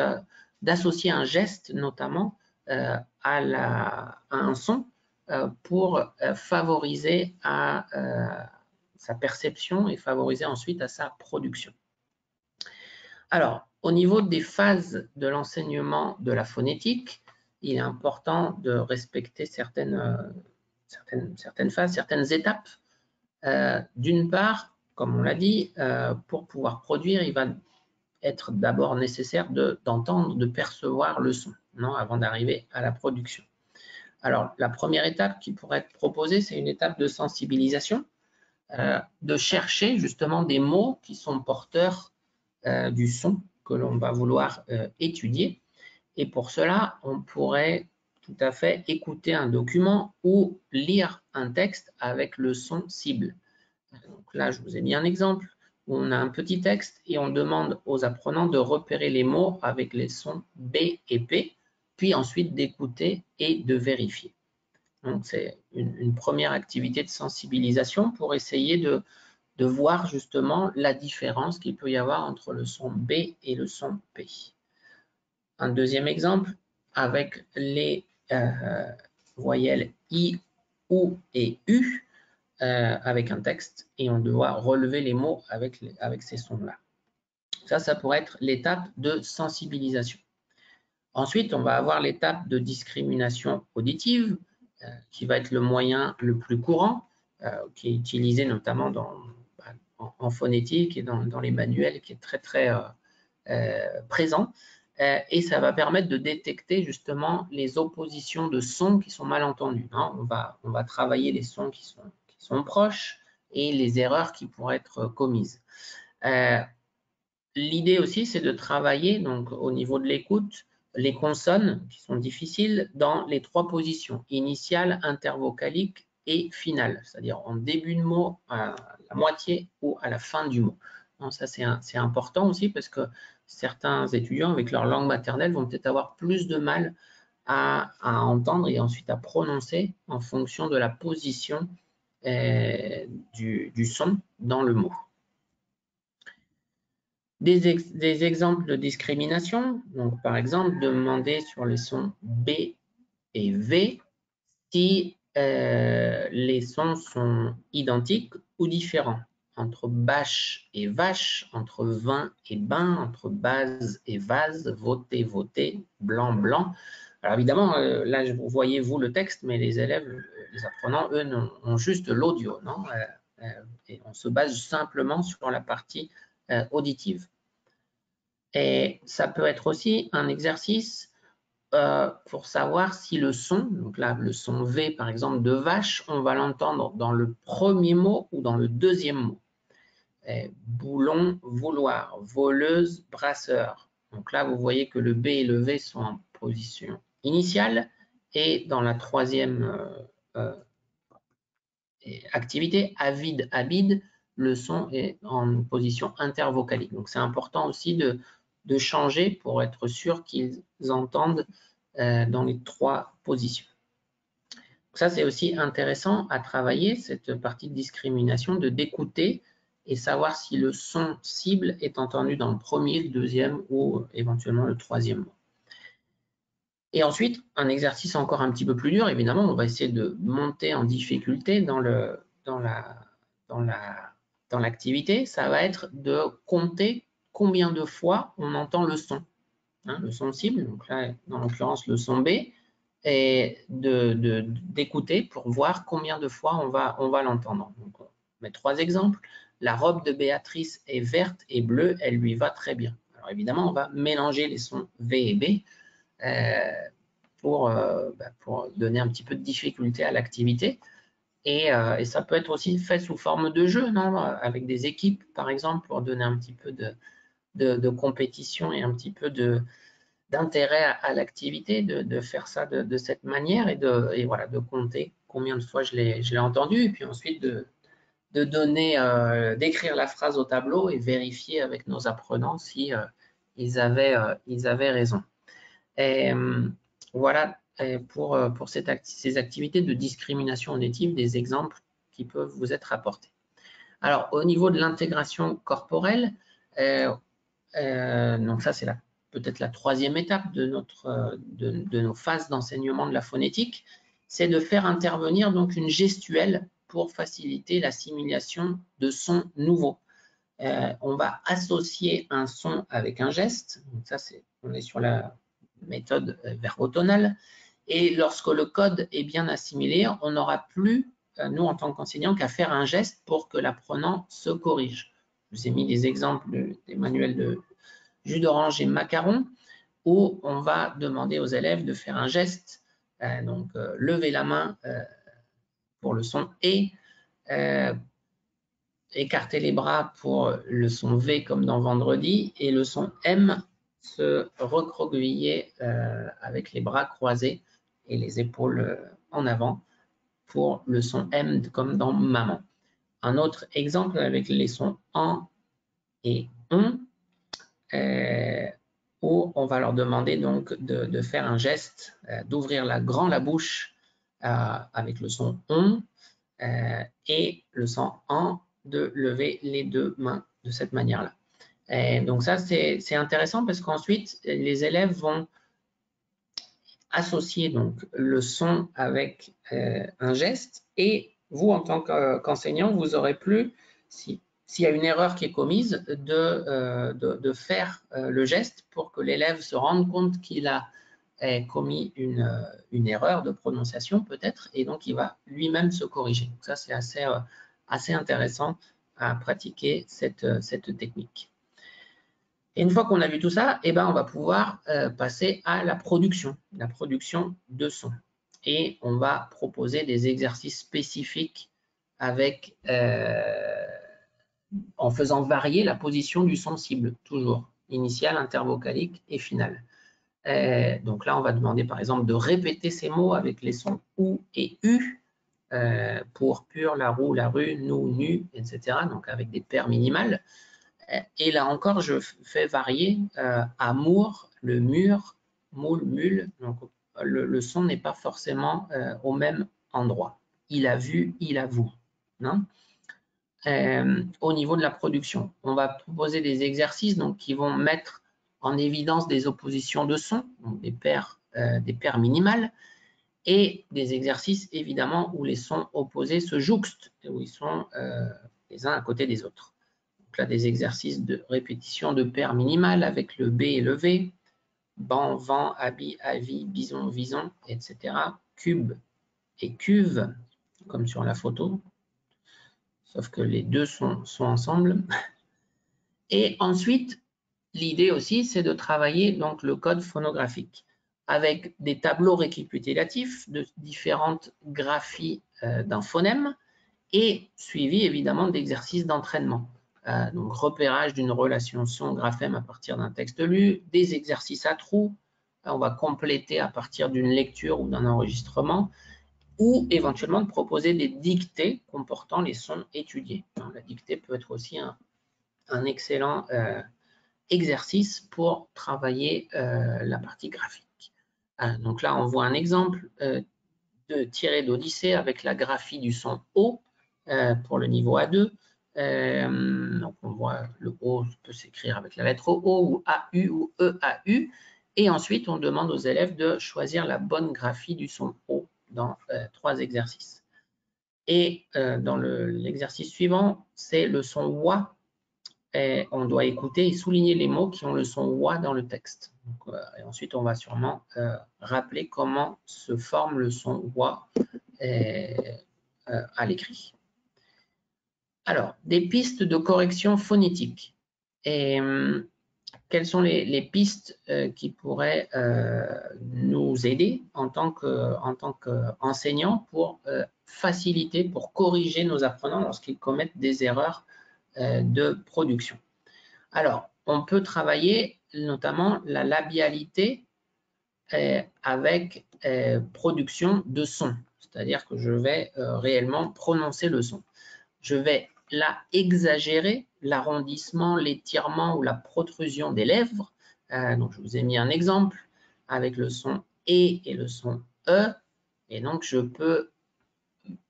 d'associer un geste notamment à un son pour favoriser sa perception et favoriser ensuite à sa production. Alors, au niveau des phases de l'enseignement de la phonétique, il est important de respecter certaines phases, certaines étapes. D'une part, comme on l'a dit, pour pouvoir produire, il va être d'abord nécessaire d'entendre, de percevoir le son, avant d'arriver à la production. Alors, la première étape qui pourrait être proposée, c'est une étape de sensibilisation, de chercher justement des mots qui sont porteurs du son que l'on va vouloir étudier. Et pour cela, on pourrait tout à fait écouter un document ou lire un texte avec le son cible. Donc là, je vous ai mis un exemple où on a un petit texte et on demande aux apprenants de repérer les mots avec les sons B et P, puis ensuite d'écouter et de vérifier. Donc c'est une première activité de sensibilisation pour essayer de voir justement la différence qu'il peut y avoir entre le son B et le son P. Un deuxième exemple avec les voyelles I, OU et U avec un texte et on doit relever les mots avec ces sons-là. Ça pourrait être l'étape de sensibilisation. Ensuite, on va avoir l'étape de discrimination auditive qui va être le moyen le plus courant qui est utilisé notamment en phonétique et dans les manuels qui est très présent. Et ça va permettre de détecter justement les oppositions de sons qui sont mal entendus. On va travailler les sons qui sont proches et les erreurs qui pourraient être commises. L'idée aussi, c'est de travailler donc, au niveau de l'écoute, les consonnes qui sont difficiles dans les trois positions, initiale, intervocalique et finale, c'est-à-dire en début de mot, à la moitié ou à la fin du mot. Donc ça, c'est important aussi parce que certains étudiants avec leur langue maternelle vont peut-être avoir plus de mal à entendre et ensuite à prononcer en fonction de la position du son dans le mot. Des exemples de discrimination, donc par exemple, demander sur les sons B et V si les sons sont identiques ou différents, entre bâche et vache, entre vin et bain, entre base et vase, voter, voter, blanc, blanc. Alors évidemment, là, vous voyez, vous, le texte, mais les élèves, les apprenants, eux, ont juste l'audio, et on se base simplement sur la partie auditive. Et ça peut être aussi un exercice pour savoir si le son, donc là le son V par exemple de vache, on va l'entendre dans le premier mot ou dans le deuxième mot. Boulon, vouloir, voleuse, brasseur. Donc là vous voyez que le B et le V sont en position initiale et dans la troisième activité, avide, habide, le son est en position intervocalique. Donc c'est important aussi de changer pour être sûr qu'ils entendent dans les trois positions. Ça, c'est aussi intéressant à travailler, cette partie de discrimination, d'écouter et savoir si le son cible est entendu dans le premier, le deuxième ou éventuellement le troisième mot. Et ensuite, un exercice encore un petit peu plus dur, évidemment, on va essayer de monter en difficulté dans l'activité, ça va être de compter combien de fois on entend le son. Le son cible, donc là, dans l'occurrence, le son B, et d'écouter pour voir combien de fois on va l'entendre. Donc, on met trois exemples. La robe de Béatrice est verte et bleue, elle lui va très bien. Alors évidemment, on va mélanger les sons V et B pour donner un petit peu de difficulté à l'activité. Et ça peut être aussi fait sous forme de jeu, avec des équipes, par exemple, pour donner un petit peu de compétition et un petit peu d'intérêt à l'activité, de faire ça de cette manière et voilà, de compter combien de fois je l'ai entendu, et puis ensuite de donner, d'écrire la phrase au tableau et vérifier avec nos apprenants si ils avaient raison. Et voilà pour ces activités de discrimination auditive, des exemples qui peuvent vous être apportés. Alors, au niveau de l'intégration corporelle, donc ça, c'est peut-être la troisième étape de nos phases d'enseignement de la phonétique, c'est de faire intervenir donc une gestuelle pour faciliter l'assimilation de sons nouveaux. On va associer un son avec un geste. Donc ça, on est sur la méthode verbotonale. Et lorsque le code est bien assimilé, on n'aura plus, nous en tant qu'enseignants, qu'à faire un geste pour que l'apprenant se corrige. Je vous ai mis des exemples des manuels de jus d'orange et macaron, où on va demander aux élèves de faire un geste, donc lever la main pour le son E, écarter les bras pour le son V comme dans vendredi, et le son M, se recroqueviller avec les bras croisés et les épaules en avant pour le son M comme dans maman. Un autre exemple avec les sons en et on, où on va leur demander donc de faire un geste, d'ouvrir la bouche avec le son on, et le son en, de lever les deux mains de cette manière-là. Donc ça, c'est intéressant parce qu'ensuite, les élèves vont associer donc le son avec un geste, et vous, en tant qu'enseignant, vous aurez plus, s'il y a une erreur qui est commise, de faire le geste pour que l'élève se rende compte qu'il a commis une erreur de prononciation peut-être, et donc il va lui-même se corriger. Donc ça, c'est assez intéressant à pratiquer cette technique. Et une fois qu'on a vu tout ça, eh ben, on va pouvoir passer à la production de son. Et on va proposer des exercices spécifiques avec, en faisant varier la position du son cible, toujours, initial, intervocalique et final. Donc là, on va demander par exemple de répéter ces mots avec les sons OU et U, pour pur, la roue, la rue, nous, nu, etc. Donc avec des paires minimales. Et là encore, je fais varier amour, le mur, moule, mule. Donc le son n'est pas forcément au même endroit. Il a vu, il avoue. Non? Au niveau de la production, on va proposer des exercices donc, qui vont mettre en évidence des oppositions de sons, donc des paires minimales, et des exercices évidemment où les sons opposés se jouxtent, où ils sont les uns à côté des autres. Donc là, des exercices de répétition de paires minimales avec le B et le V, ban, vent, habit, avis, bison, vison, etc. Cube et cuve, comme sur la photo, sauf que les deux sont ensemble. Et ensuite, l'idée aussi, c'est de travailler donc, le code phonographique avec des tableaux récapitulatifs de différentes graphies d'un phonème et suivi évidemment d'exercices d'entraînement. Donc repérage d'une relation son-graphème à partir d'un texte lu, des exercices à trous, on va compléter à partir d'une lecture ou d'un enregistrement, ou éventuellement de proposer des dictées comportant les sons étudiés. La dictée peut être aussi un excellent exercice pour travailler la partie graphique. Donc là, on voit un exemple de tiré d'Odyssée avec la graphie du son O pour le niveau A2. Donc on voit le O peut s'écrire avec la lettre O ou AU ou EAU. Et ensuite, on demande aux élèves de choisir la bonne graphie du son O dans 3 exercices. Et dans l'exercice suivant, c'est le son WA. Et on doit écouter et souligner les mots qui ont le son WA dans le texte. Donc, et ensuite, on va sûrement rappeler comment se forme le son WA à l'écrit. Alors, des pistes de correction phonétique. Et quelles sont les pistes qui pourraient nous aider en tant qu'enseignants pour faciliter, pour corriger nos apprenants lorsqu'ils commettent des erreurs de production? Alors, on peut travailler notamment la labialité avec production de son, c'est-à-dire que je vais réellement prononcer le son. Je vais là exagérer l'arrondissement, l'étirement ou la protrusion des lèvres. Donc, je vous ai mis un exemple avec le son E et le son E. Et donc, je peux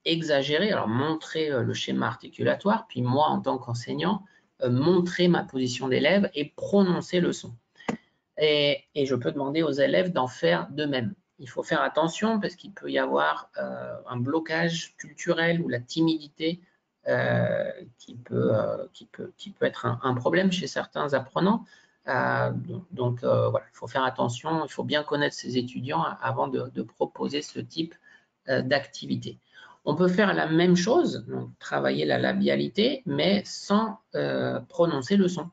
exagérer, alors montrer le schéma articulatoire, puis moi en tant qu'enseignant, montrer ma position d'élève et prononcer le son. Et je peux demander aux élèves d'en faire de même. Il faut faire attention parce qu'il peut y avoir un blocage culturel ou la timidité qui peut être un problème chez certains apprenants. Donc voilà, il faut faire attention, il faut bien connaître ses étudiants avant de proposer ce type d'activité. On peut faire la même chose, donc travailler la labialité, mais sans prononcer le son.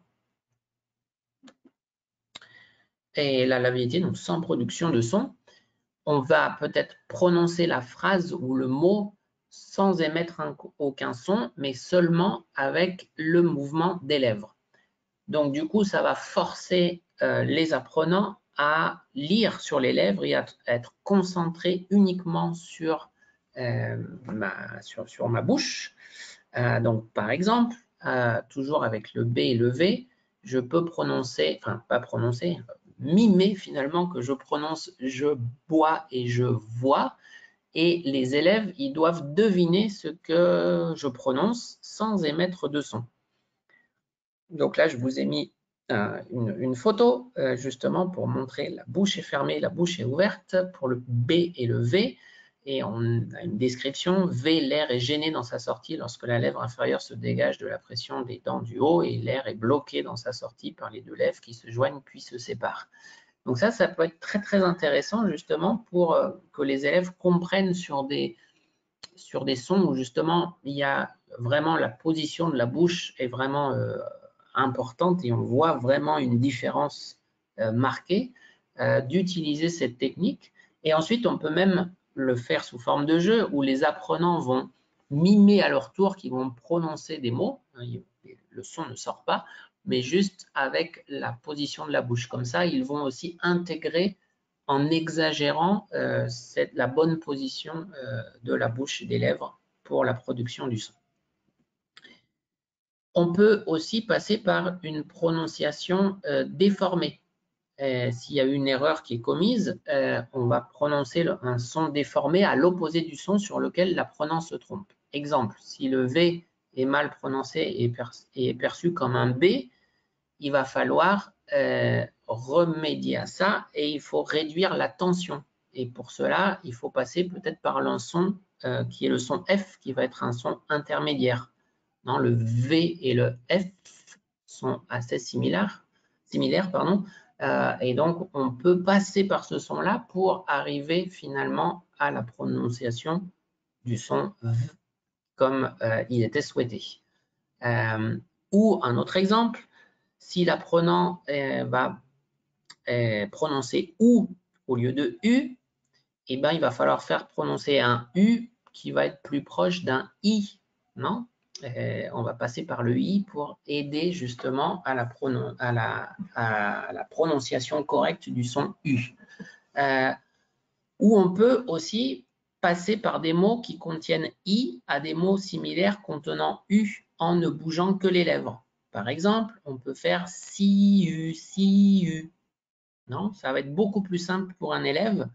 Et la labialité, donc sans production de son, on va peut-être prononcer la phrase ou le mot sans émettre aucun son, mais seulement avec le mouvement des lèvres. Donc du coup, ça va forcer les apprenants à lire sur les lèvres et à être concentrés uniquement sur ma bouche. Donc par exemple, toujours avec le B et le V, je peux prononcer, enfin pas prononcer, mimer finalement que je prononce je bois et je vois, et les élèves ils doivent deviner ce que je prononce sans émettre de son. Donc là je vous ai mis une photo justement pour montrer la bouche est fermée, la bouche est ouverte pour le B et le V, et on a une description. V, l'air est gêné dans sa sortie lorsque la lèvre inférieure se dégage de la pression des dents du haut, et l'air est bloqué dans sa sortie par les deux lèvres qui se joignent puis se séparent. Donc ça peut être très très intéressant justement pour que les élèves comprennent sur des sons où justement il y a vraiment la position de la bouche est vraiment importante et on voit vraiment une différence marquée, d'utiliser cette technique. Et ensuite on peut même le faire sous forme de jeu où les apprenants vont mimer à leur tour, qu'ils vont prononcer des mots, le son ne sort pas, mais juste avec la position de la bouche. Comme ça, ils vont aussi intégrer en exagérant la bonne position de la bouche et des lèvres pour la production du son. On peut aussi passer par une prononciation déformée. S'il y a une erreur qui est commise, on va prononcer un son déformé à l'opposé du son sur lequel l'apprenant se trompe. Exemple, si le V est mal prononcé et est perçu comme un B, il va falloir remédier à ça et il faut réduire la tension. Et pour cela, il faut passer peut-être par un son qui est le son F, qui va être un son intermédiaire. Non, le V et le F sont assez similaires et donc on peut passer par ce son-là pour arriver finalement à la prononciation du son V comme il était souhaité. Ou un autre exemple, si l'apprenant va prononcer OU au lieu de U, eh ben, il va falloir faire prononcer un U qui va être plus proche d'un I, non? On va passer par le I pour aider justement à la prononciation correcte du son U. Ou on peut aussi passer par des mots qui contiennent I à des mots similaires contenant U en ne bougeant que les lèvres. Par exemple, on peut faire si U. Non, ça va être beaucoup plus simple pour un élève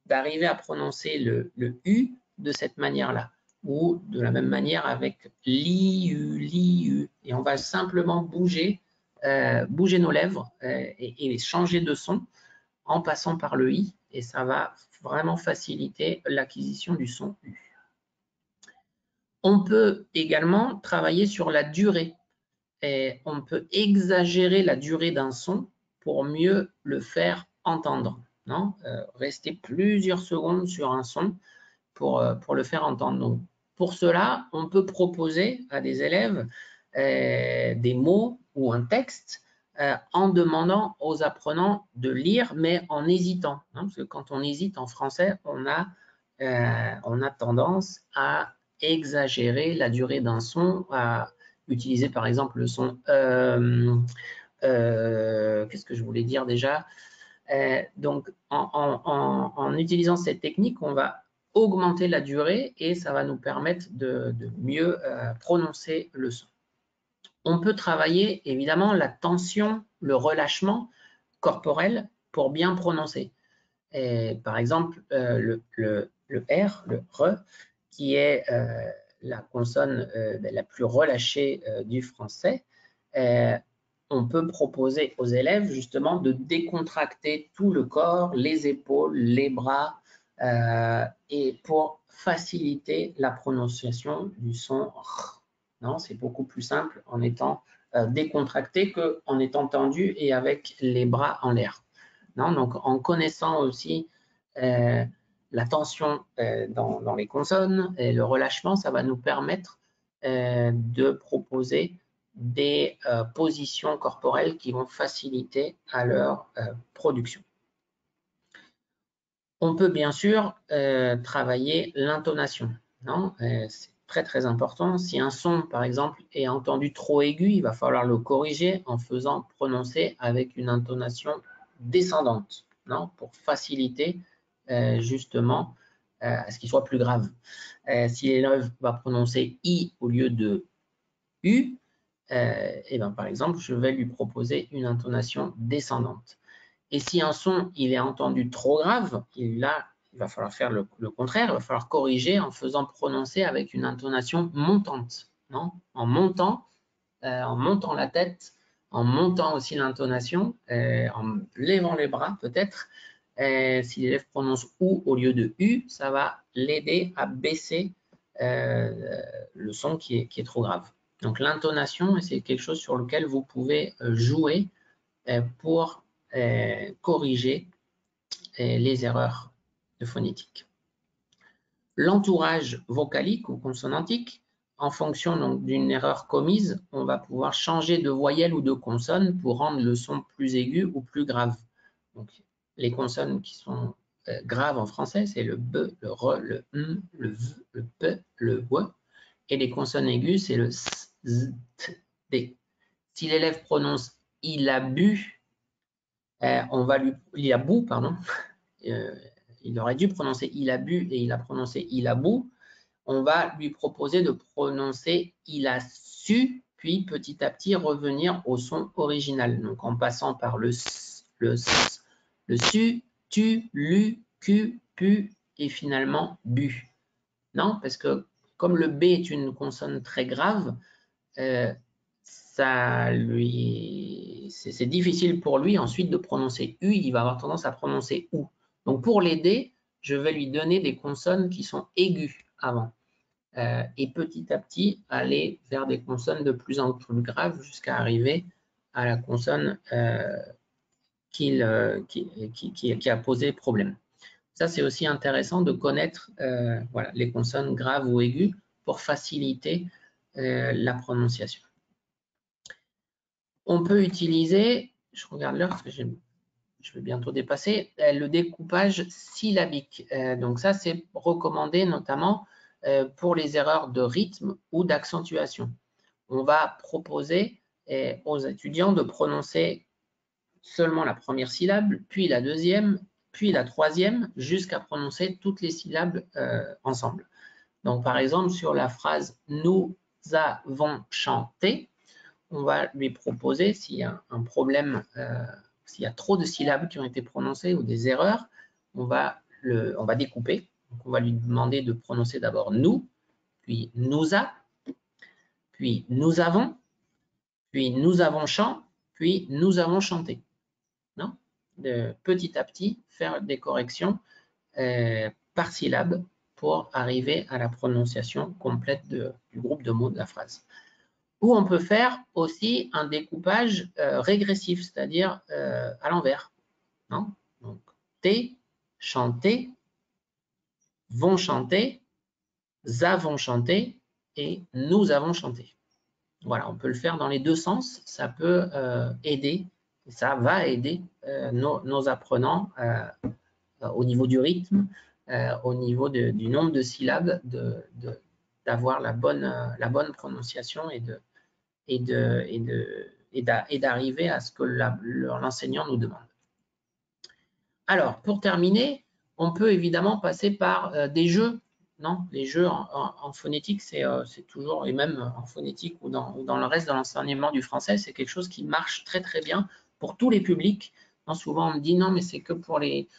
d'arriver à prononcer le U de cette manière-là, ou de la même manière avec li-u. Et on va simplement bouger nos lèvres et changer de son en passant par le I, et ça va vraiment faciliter l'acquisition du son U. On peut également travailler sur la durée. Et on peut exagérer la durée d'un son pour mieux le faire entendre. Non, rester plusieurs secondes sur un son pour le faire entendre. Donc, pour cela, on peut proposer à des élèves des mots ou un texte en demandant aux apprenants de lire, mais en hésitant. Hein, parce que quand on hésite en français, on a tendance à exagérer la durée d'un son, à utiliser par exemple le son qu'est-ce que je voulais dire déjà, donc en utilisant cette technique, on va augmenter la durée et ça va nous permettre de mieux prononcer le son. On peut travailler évidemment la tension, le relâchement corporel pour bien prononcer. Et, par exemple, le R, le RE, qui est la consonne la plus relâchée du français, on peut proposer aux élèves justement de décontracter tout le corps, les épaules, les bras, et pour faciliter la prononciation du son R. Non, c'est beaucoup plus simple en étant décontracté qu'en étant tendu et avec les bras en l'air. Donc, en connaissant aussi la tension dans les consonnes et le relâchement, ça va nous permettre de proposer des positions corporelles qui vont faciliter à leur production. On peut bien sûr travailler l'intonation. C'est très très important. Si un son, par exemple, est entendu trop aigu, il va falloir le corriger en faisant prononcer avec une intonation descendante, pour faciliter justement à ce qu'il soit plus grave. Si l'élève va prononcer I au lieu de U, et ben, par exemple, je vais lui proposer une intonation descendante. Et si un son il est entendu trop grave, il va falloir faire le contraire, il va falloir corriger en faisant prononcer avec une intonation montante, en montant la tête, en montant aussi l'intonation, en levant les bras peut-être. Si l'élève prononce OU au lieu de U, ça va l'aider à baisser le son qui est trop grave. Donc l'intonation, c'est quelque chose sur lequel vous pouvez jouer pour corriger les erreurs de phonétique. L'entourage vocalique ou consonantique, en fonction d'une erreur commise, on va pouvoir changer de voyelle ou de consonne pour rendre le son plus aigu ou plus grave. Donc, les consonnes qui sont graves en français, c'est le B, le R, le M, le V, le P, le W. Et les consonnes aiguës, c'est le S, Z, T, D. Si l'élève prononce « il a bu », on va lui... Il a bu, pardon. Il aurait dû prononcer « il a bu » et il a prononcé « il a bu ». On va lui proposer de prononcer « il a su », puis petit à petit revenir au son original. Donc en passant par le S, le S, le su, tu, lu, cu, pu et finalement bu. Non, parce que comme le B est une consonne très grave, c'est difficile pour lui ensuite de prononcer U, il va avoir tendance à prononcer OU. Donc pour l'aider, je vais lui donner des consonnes qui sont aiguës avant. Et petit à petit, aller vers des consonnes de plus en plus graves jusqu'à arriver à la consonne qui a posé problème. Ça, c'est aussi intéressant de connaître voilà, les consonnes graves ou aiguës pour faciliter la prononciation. On peut utiliser, je regarde l'heure parce que je vais bientôt dépasser, le découpage syllabique. Donc ça, c'est recommandé notamment pour les erreurs de rythme ou d'accentuation. On va proposer aux étudiants de prononcer seulement la première syllabe, puis la deuxième, puis la troisième, jusqu'à prononcer toutes les syllabes ensemble. Donc par exemple, sur la phrase « nous avons chanté », on va lui proposer, s'il y a un problème, s'il y a trop de syllabes qui ont été prononcées ou des erreurs, on va découper. Donc, on va lui demander de prononcer d'abord « nous », puis « nous a », puis « nous avons », puis « nous avons chant », puis « nous avons chanté ». Petit à petit, faire des corrections par syllabe pour arriver à la prononciation complète du groupe de mots de la phrase. Ou on peut faire aussi un découpage régressif, c'est-à-dire à l'envers. Donc, T, chanter, vont chanter, avons chanté et nous avons chanté. Voilà, on peut le faire dans les deux sens. Ça peut aider, ça va aider nos apprenants au niveau du rythme, au niveau du nombre de syllabes, d'avoir la bonne prononciation et d'arriver à ce que l'enseignant nous demande. Alors, pour terminer, on peut évidemment passer par des jeux. Les jeux en phonétique, c'est toujours, et même en phonétique ou dans le reste de l'enseignement du français, c'est quelque chose qui marche très très bien pour tous les publics. Souvent, on me dit non, mais c'est que pour les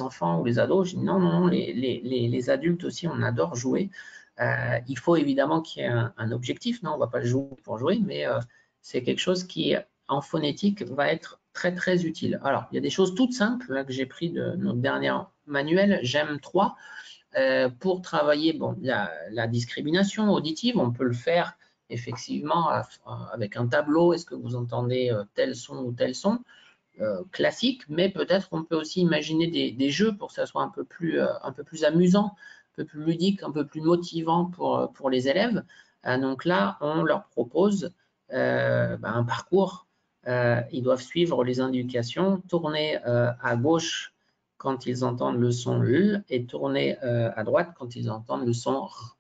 enfants ou les ados. Je dis non, les adultes aussi, on adore jouer. Il faut évidemment qu'il y ait un objectif, non, on ne va pas jouer pour jouer, mais c'est quelque chose qui, en phonétique, va être très très utile. Alors, il y a des choses toutes simples là, que j'ai pris de notre dernier manuel, GEM 3, pour travailler la discrimination auditive. On peut le faire effectivement avec un tableau. Est-ce que vous entendez tel son ou tel son? Classique, mais peut-être on peut aussi imaginer des jeux pour que ça soit un peu plus amusant, un peu plus ludique, un peu plus motivant pour les élèves. Donc là, on leur propose un parcours. Ils doivent suivre les indications, tourner à gauche quand ils entendent le son L et tourner à droite quand ils entendent le son R.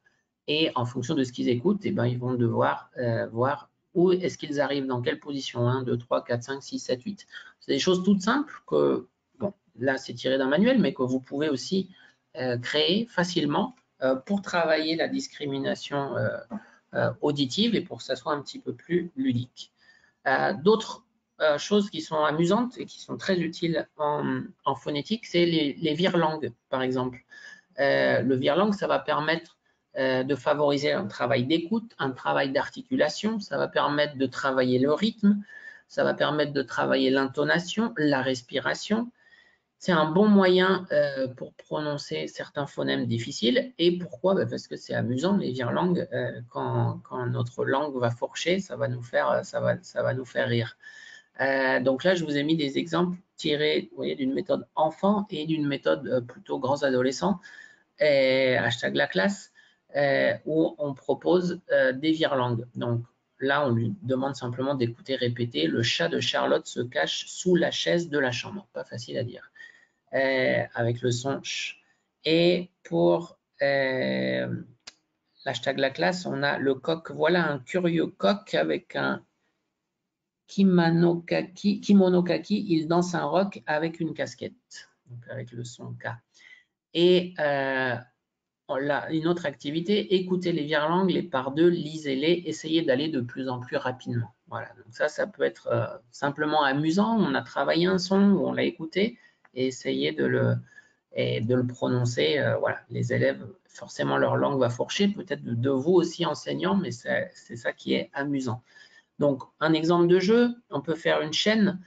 Et en fonction de ce qu'ils écoutent, ils vont devoir voir où est-ce qu'ils arrivent, dans quelle position, 1, 2, 3, 4, 5, 6, 7, 8. C'est des choses toutes simples que, bon, là c'est tiré d'un manuel, mais que vous pouvez aussi créer facilement pour travailler la discrimination auditive et pour que ça soit un petit peu plus ludique. D'autres choses qui sont amusantes et qui sont très utiles en phonétique, c'est les virelangues, par exemple. Le virelangue, ça va permettre de favoriser un travail d'écoute, un travail d'articulation, ça va permettre de travailler le rythme, ça va permettre de travailler l'intonation, la respiration. C'est un bon moyen pour prononcer certains phonèmes difficiles. Et pourquoi? Parce que c'est amusant, les virelangues, quand notre langue va fourcher, ça va nous faire rire. Donc là, je vous ai mis des exemples tirés d'une méthode enfant et d'une méthode plutôt grands adolescents, hashtag la classe, où on propose des virelangues. Donc là, on lui demande simplement d'écouter répéter « Le chat de Charlotte se cache sous la chaise de la chambre ». Pas facile à dire. Avec le son ch. Et pour l'hashtag la classe, on a le coq. Voilà un curieux coq avec un kimono kaki. Il danse un rock avec une casquette. Donc avec le son K. Et une autre activité, écoutez les virelangues, les par deux, lisez-les, essayez d'aller de plus en plus rapidement. Voilà, donc ça peut être simplement amusant. On a travaillé un son, ou on l'a écouté, et essayez de le prononcer. Voilà, les élèves, forcément leur langue va fourcher, peut-être de vous aussi enseignants, mais c'est ça qui est amusant. Donc, un exemple de jeu, on peut faire une chaîne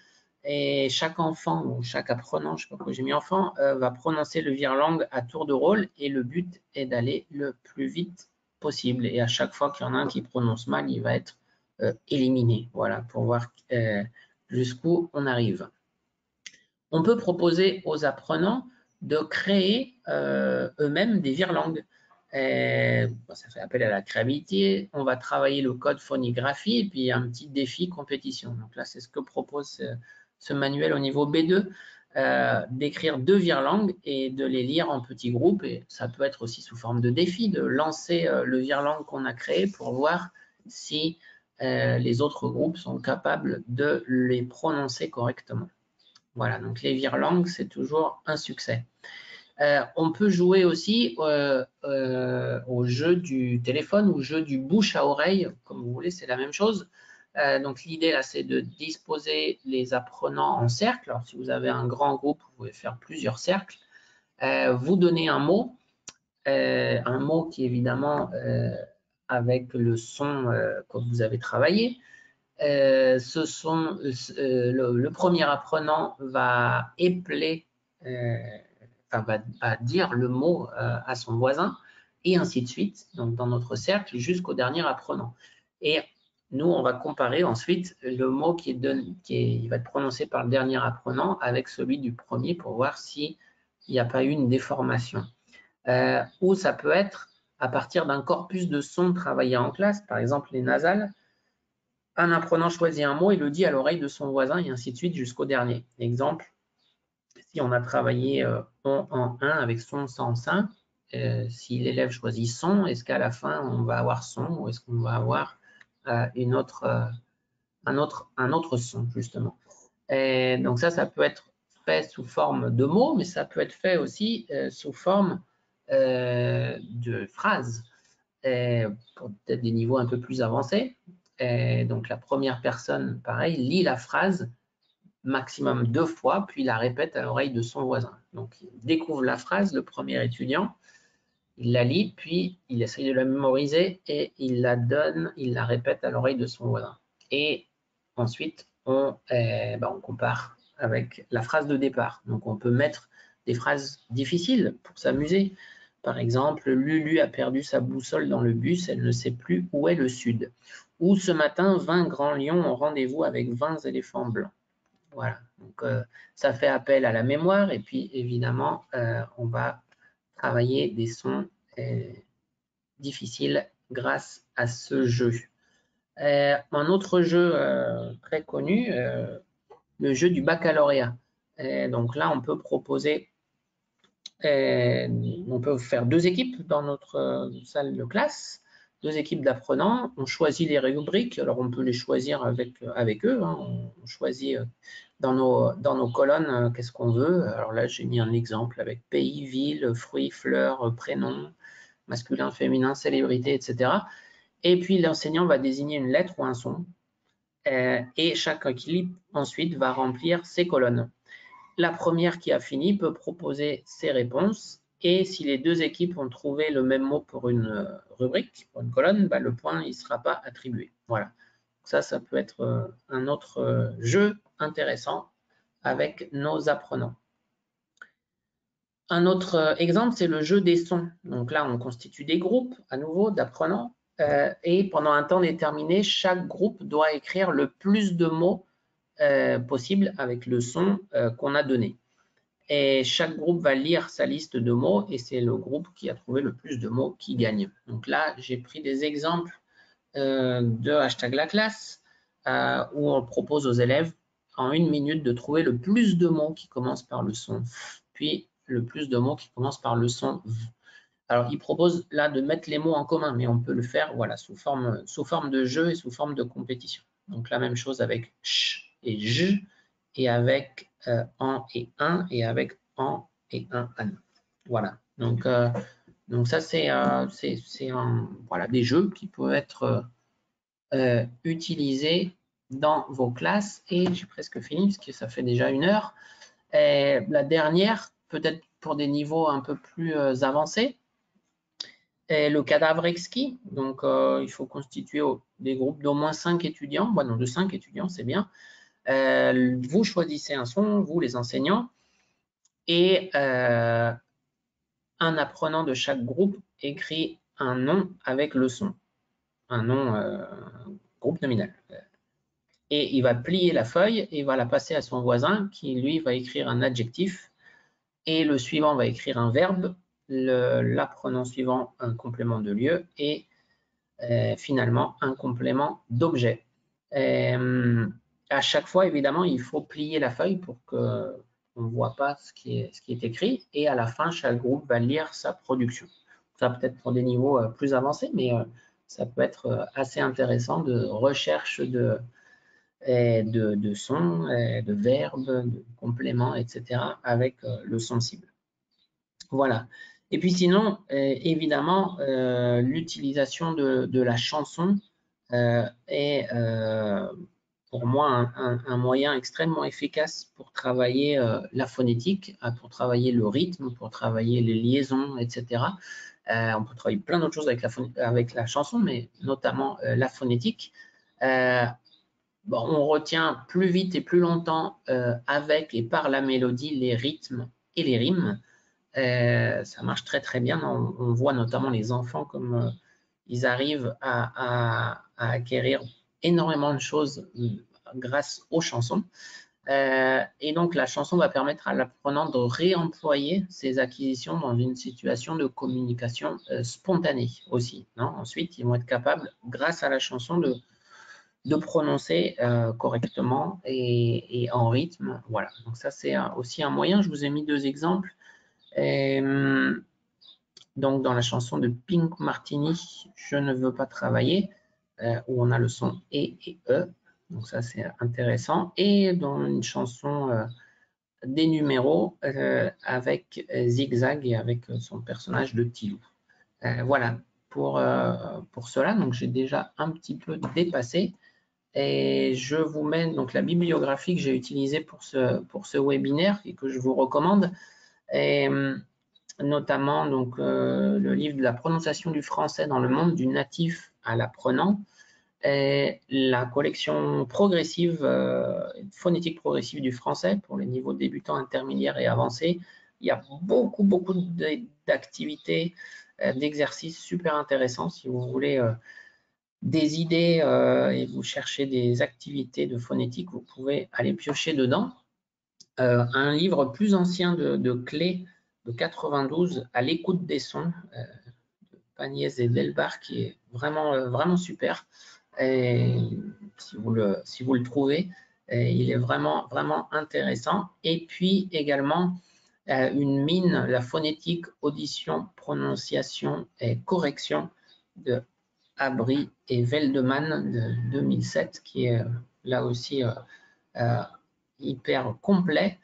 et chaque enfant ou chaque apprenant, je ne sais pas pourquoi j'ai mis enfant, va prononcer le virelangue à tour de rôle et le but est d'aller le plus vite possible. Et à chaque fois qu'il y en a un qui prononce mal, il va être éliminé. Voilà, pour voir jusqu'où on arrive. On peut proposer aux apprenants de créer eux-mêmes des virelangues. Ça fait appel à la créativité. On va travailler le code phonigraphie et puis un petit défi compétition. Donc là, c'est ce que propose ce manuel au niveau B2, d'écrire 2 virelangues et de les lire en petits groupes. Et ça peut être aussi sous forme de défi, de lancer le virelangue qu'on a créé pour voir si les autres groupes sont capables de les prononcer correctement. Voilà, donc les virelangues, c'est toujours un succès. On peut jouer aussi au jeu du téléphone ou jeu du bouche à oreille, comme vous voulez, c'est la même chose. Donc l'idée là, c'est de disposer les apprenants en cercle. Alors si vous avez un grand groupe, vous pouvez faire plusieurs cercles. Vous donnez un mot qui évidemment avec le son que vous avez travaillé. Le premier apprenant va épeler, va dire le mot à son voisin, et ainsi de suite, donc dans notre cercle, jusqu'au dernier apprenant. Et nous, on va comparer ensuite le mot qui va être prononcé par le dernier apprenant avec celui du premier pour voir s'il n'y a pas eu une déformation. Ou ça peut être à partir d'un corpus de sons travaillés en classe, par exemple les nasales. Un apprenant choisit un mot et le dit à l'oreille de son voisin et ainsi de suite jusqu'au dernier. Exemple, si on a travaillé on en 1 avec son, sans, sin, si l'élève choisit son, est-ce qu'à la fin on va avoir son ou est-ce qu'on va avoir un autre son justement. Et donc ça peut être fait sous forme de mots, mais ça peut être fait aussi sous forme de phrases, pour peut-être des niveaux un peu plus avancés. Et donc la première personne, pareil, lit la phrase maximum 2 fois, puis la répète à l'oreille de son voisin. Donc il découvre la phrase, le premier étudiant, il la lit, puis il essaye de la mémoriser et il la donne, il la répète à l'oreille de son voisin. Et ensuite, on compare avec la phrase de départ. Donc, on peut mettre des phrases difficiles pour s'amuser. Par exemple, Lulu a perdu sa boussole dans le bus, elle ne sait plus où est le sud. Ou ce matin, 20 grands lions ont rendez-vous avec 20 éléphants blancs. Voilà, donc ça fait appel à la mémoire et puis évidemment, on va travailler des sons difficiles grâce à ce jeu. Un autre jeu très connu, le jeu du baccalauréat. Donc là, on peut proposer, on peut faire 2 équipes dans notre salle de classe, 2 équipes d'apprenants. On choisit les rubriques, alors on peut les choisir avec eux. Hein. On choisit dans nos colonnes qu'est-ce qu'on veut. Alors là, j'ai mis un exemple avec pays, ville, fruits, fleurs, prénoms, masculin, féminin, célébrité, etc. Et puis l'enseignant va désigner une lettre ou un son. Et chaque équipe ensuite va remplir ses colonnes. La première qui a fini peut proposer ses réponses et si les 2 équipes ont trouvé le même mot pour une rubrique, pour une colonne, le point ne sera pas attribué. Voilà. Ça peut être un autre jeu intéressant avec nos apprenants. Un autre exemple, c'est le jeu des sons. Donc là, on constitue des groupes, à nouveau, d'apprenants. Et pendant un temps déterminé, chaque groupe doit écrire le plus de mots possible avec le son qu'on a donné. Et chaque groupe va lire sa liste de mots et c'est le groupe qui a trouvé le plus de mots qui gagne. Donc là, j'ai pris des exemples de hashtag la classe où on propose aux élèves en 1 minute de trouver le plus de mots qui commencent par le son F, puis le plus de mots qui commencent par le son V. Alors, il propose là de mettre les mots en commun, mais on peut le faire voilà, sous forme de jeu et sous forme de compétition. Donc, la même chose avec ch et j, et avec en et un, et avec en et un, an. Voilà. Donc ça, c'est voilà, des jeux qui peuvent être utilisés dans vos classes. Et j'ai presque fini, parce que ça fait déjà 1 heure. Et la dernière, peut-être pour des niveaux un peu plus avancés, est le cadavre exquis. Donc, il faut constituer des groupes d'au moins 5 étudiants. Bon, non, de 5 étudiants, c'est bien. Vous choisissez un son, vous les enseignants, et un apprenant de chaque groupe écrit un nom avec le son, un nom groupe nominal. Et il va plier la feuille et il va la passer à son voisin qui, lui, va écrire un adjectif et le suivant va écrire un verbe, l'apprenant suivant un complément de lieu et finalement un complément d'objet. À chaque fois, évidemment, il faut plier la feuille pour qu'on ne voit pas ce qui est écrit et à la fin, chaque groupe va lire sa production. Ça peut être pour des niveaux plus avancés, mais ça peut être assez intéressant de recherche de sons, de verbes, de compléments, etc. avec le son cible. Voilà. Et puis sinon, évidemment, l'utilisation de la chanson est pour moi un moyen extrêmement efficace pour travailler la phonétique, pour travailler le rythme, pour travailler les liaisons, etc. On peut travailler plein d'autres choses avec la chanson, mais notamment la phonétique. Bon, on retient plus vite et plus longtemps avec et par la mélodie les rythmes et les rimes. Ça marche très très bien. On voit notamment les enfants comme ils arrivent à acquérir énormément de choses grâce aux chansons. Et donc la chanson va permettre à l'apprenant de réemployer ses acquisitions dans une situation de communication spontanée aussi. Non, ensuite, ils vont être capables, grâce à la chanson, de prononcer correctement et en rythme. Voilà, donc ça c'est aussi un moyen. Je vous ai mis 2 exemples. Donc dans la chanson de Pink Martini, Je ne veux pas travailler, où on a le son et E. Donc ça c'est intéressant. Et dans une chanson des numéros avec Zigzag et avec son personnage de Tilou. Voilà pour cela. Donc j'ai déjà un petit peu dépassé. Et je vous mets donc la bibliographie que j'ai utilisée pour ce webinaire et que je vous recommande. Et notamment donc, le livre de la prononciation du français dans le monde, du natif à l'apprenant, et la collection progressive, phonétique progressive du français pour les niveaux débutants, intermédiaires et avancés. Il y a beaucoup d'activités, d'exercices super intéressants si vous voulez des idées et vous cherchez des activités de phonétique, vous pouvez aller piocher dedans. Un livre plus ancien de clés de 92, À l'écoute des sons, de Pagnès et Delbar, qui est vraiment super. Et si vous le trouvez, il est vraiment intéressant. Et puis également une mine, la phonétique, audition, prononciation et correction de Abri et Veldeman de 2007, qui est là aussi hyper complet.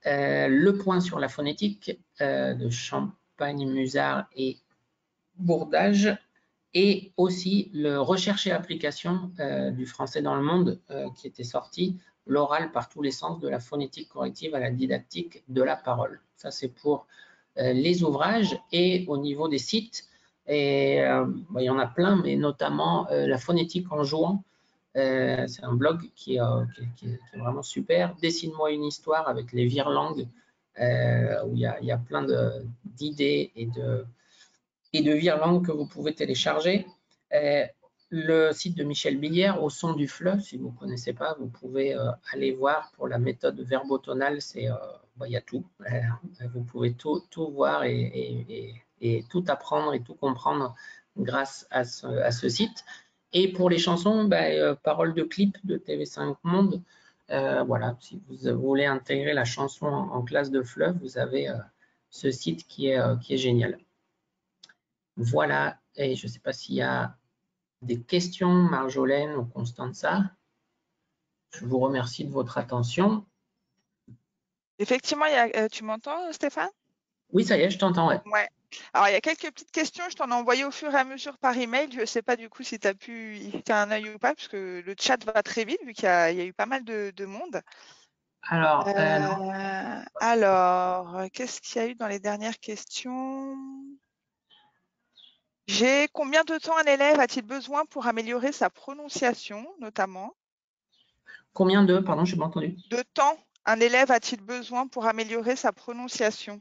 Le point sur la phonétique de Champagne, Musard et Bourdage, et aussi le recherche et application du français dans le monde qui était sorti, l'oral par tous les sens, de la phonétique corrective à la didactique de la parole. Ça, c'est pour les ouvrages. Et au niveau des sites, et, il y en a plein, mais notamment la phonétique en jouant. C'est un blog qui est vraiment super. Dessine-moi une histoire avec les virelangues, où il y a plein d'idées et de virelangues que vous pouvez télécharger. Le site de Michel Billière, Au son du fleuve, si vous ne connaissez pas, vous pouvez aller voir pour la méthode verbotonale, il y a tout. Vous pouvez tout voir et tout apprendre et tout comprendre grâce à ce site. Et pour les chansons, paroles de clip de TV5 Monde, voilà, si vous voulez intégrer la chanson en classe de fleuve, vous avez ce site qui est génial. Voilà, et je ne sais pas s'il y a des questions, Marjolaine ou Constanza. Je vous remercie de votre attention. Effectivement, tu m'entends, Stéphane? Oui, ça y est, je t'entends. Ouais. Alors, il y a quelques petites questions, je t'en ai envoyé au fur et à mesure par email. Je ne sais pas du coup si tu as pu y jeter un œil ou pas, parce que le chat va très vite, vu qu'il y a eu pas mal de monde. Alors, qu'est-ce qu'il y a eu dans les dernières questions? Combien de temps un élève a-t-il besoin pour améliorer sa prononciation, notamment? Combien de, pardon, je n'ai pas entendu. De temps un élève a-t-il besoin pour améliorer sa prononciation?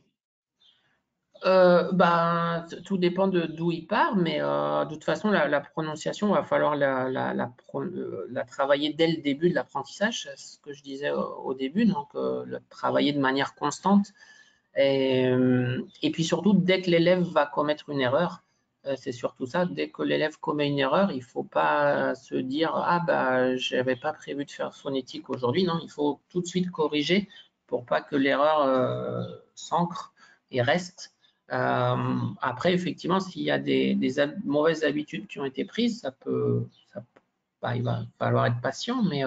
Tout dépend d'où il part, mais de toute façon, la prononciation, il va falloir la travailler dès le début de l'apprentissage, c'est ce que je disais au début, donc travailler de manière constante. Et puis surtout, dès que l'élève va commettre une erreur, c'est surtout ça, dès que l'élève commet une erreur, il ne faut pas se dire « Ah, je n'avais pas prévu de faire phonétique aujourd'hui ». Non, il faut tout de suite corriger pour pas que l'erreur s'ancre et reste. Après, effectivement, s'il y a des mauvaises habitudes qui ont été prises, il va falloir être patient, mais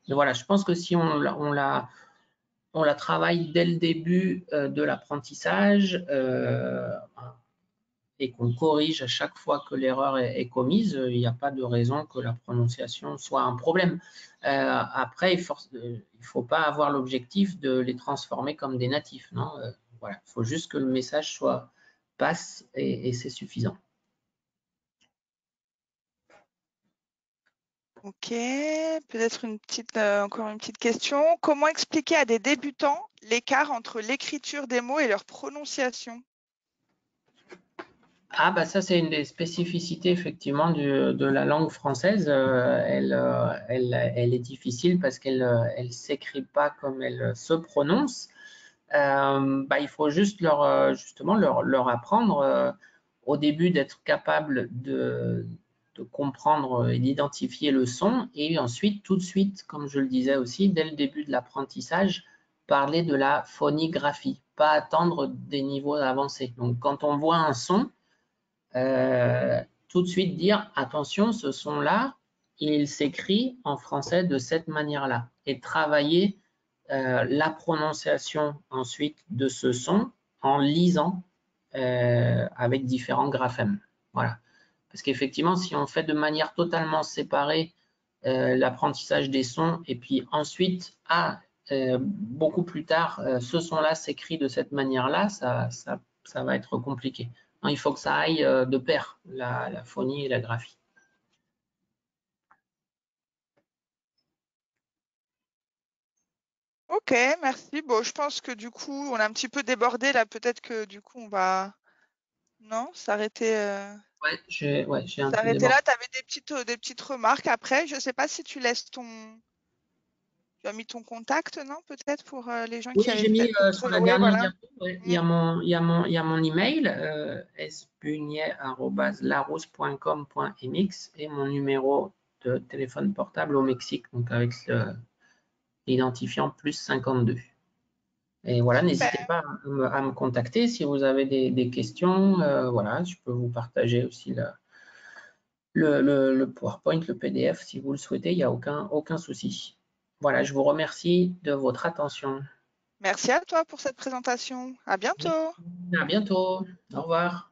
voilà, je pense que si on la travaille dès le début de l'apprentissage et qu'on corrige à chaque fois que l'erreur est commise, il n'y a pas de raison que la prononciation soit un problème. Après, il ne faut pas avoir l'objectif de les transformer comme des natifs. Non, voilà, il faut juste que le message passe et c'est suffisant. Ok, peut-être encore une petite question. Comment expliquer à des débutants l'écart entre l'écriture des mots et leur prononciation? Ça, c'est une des spécificités effectivement de la langue française. Elle est difficile parce qu'elle ne s'écrit pas comme elle se prononce. Il faut juste leur apprendre au début d'être capable de comprendre et d'identifier le son, et ensuite, tout de suite, comme je le disais aussi, dès le début de l'apprentissage, parler de la phonigraphie, pas attendre des niveaux avancés. Donc, quand on voit un son, tout de suite dire attention, ce son-là, il s'écrit en français de cette manière-là, et travailler la prononciation ensuite de ce son en lisant avec différents graphèmes. Voilà. Parce qu'effectivement, si on fait de manière totalement séparée l'apprentissage des sons et puis ensuite, beaucoup plus tard, ce son-là s'écrit de cette manière-là, ça ça va être compliqué. Non, il faut que ça aille de pair, la phonie et la graphie. Ok, merci. Bon, je pense que du coup, on a un petit peu débordé là. Peut-être que du coup, on va non s'arrêter. Ouais, j'ai un peu S'arrêter débordé. là. Tu avais des petites remarques après. Je sais pas si tu laisses ton. Tu as mis ton contact, non? Peut-être pour les gens Oui, qui avaient j'ai mis peut-être d'autres. sur la Oui, dernière voilà. diapo, ouais, il Mm. y a mon email, sbugnet@larousse.com.mx et mon numéro de téléphone portable au Mexique, donc avec l'identifiant +52. Et voilà, n'hésitez Super. pas à me contacter si vous avez des questions. Voilà, je peux vous partager aussi le PowerPoint, le PDF si vous le souhaitez, il n'y a aucun souci. Voilà, je vous remercie de votre attention. Merci à toi pour cette présentation. À bientôt. À bientôt. Au revoir.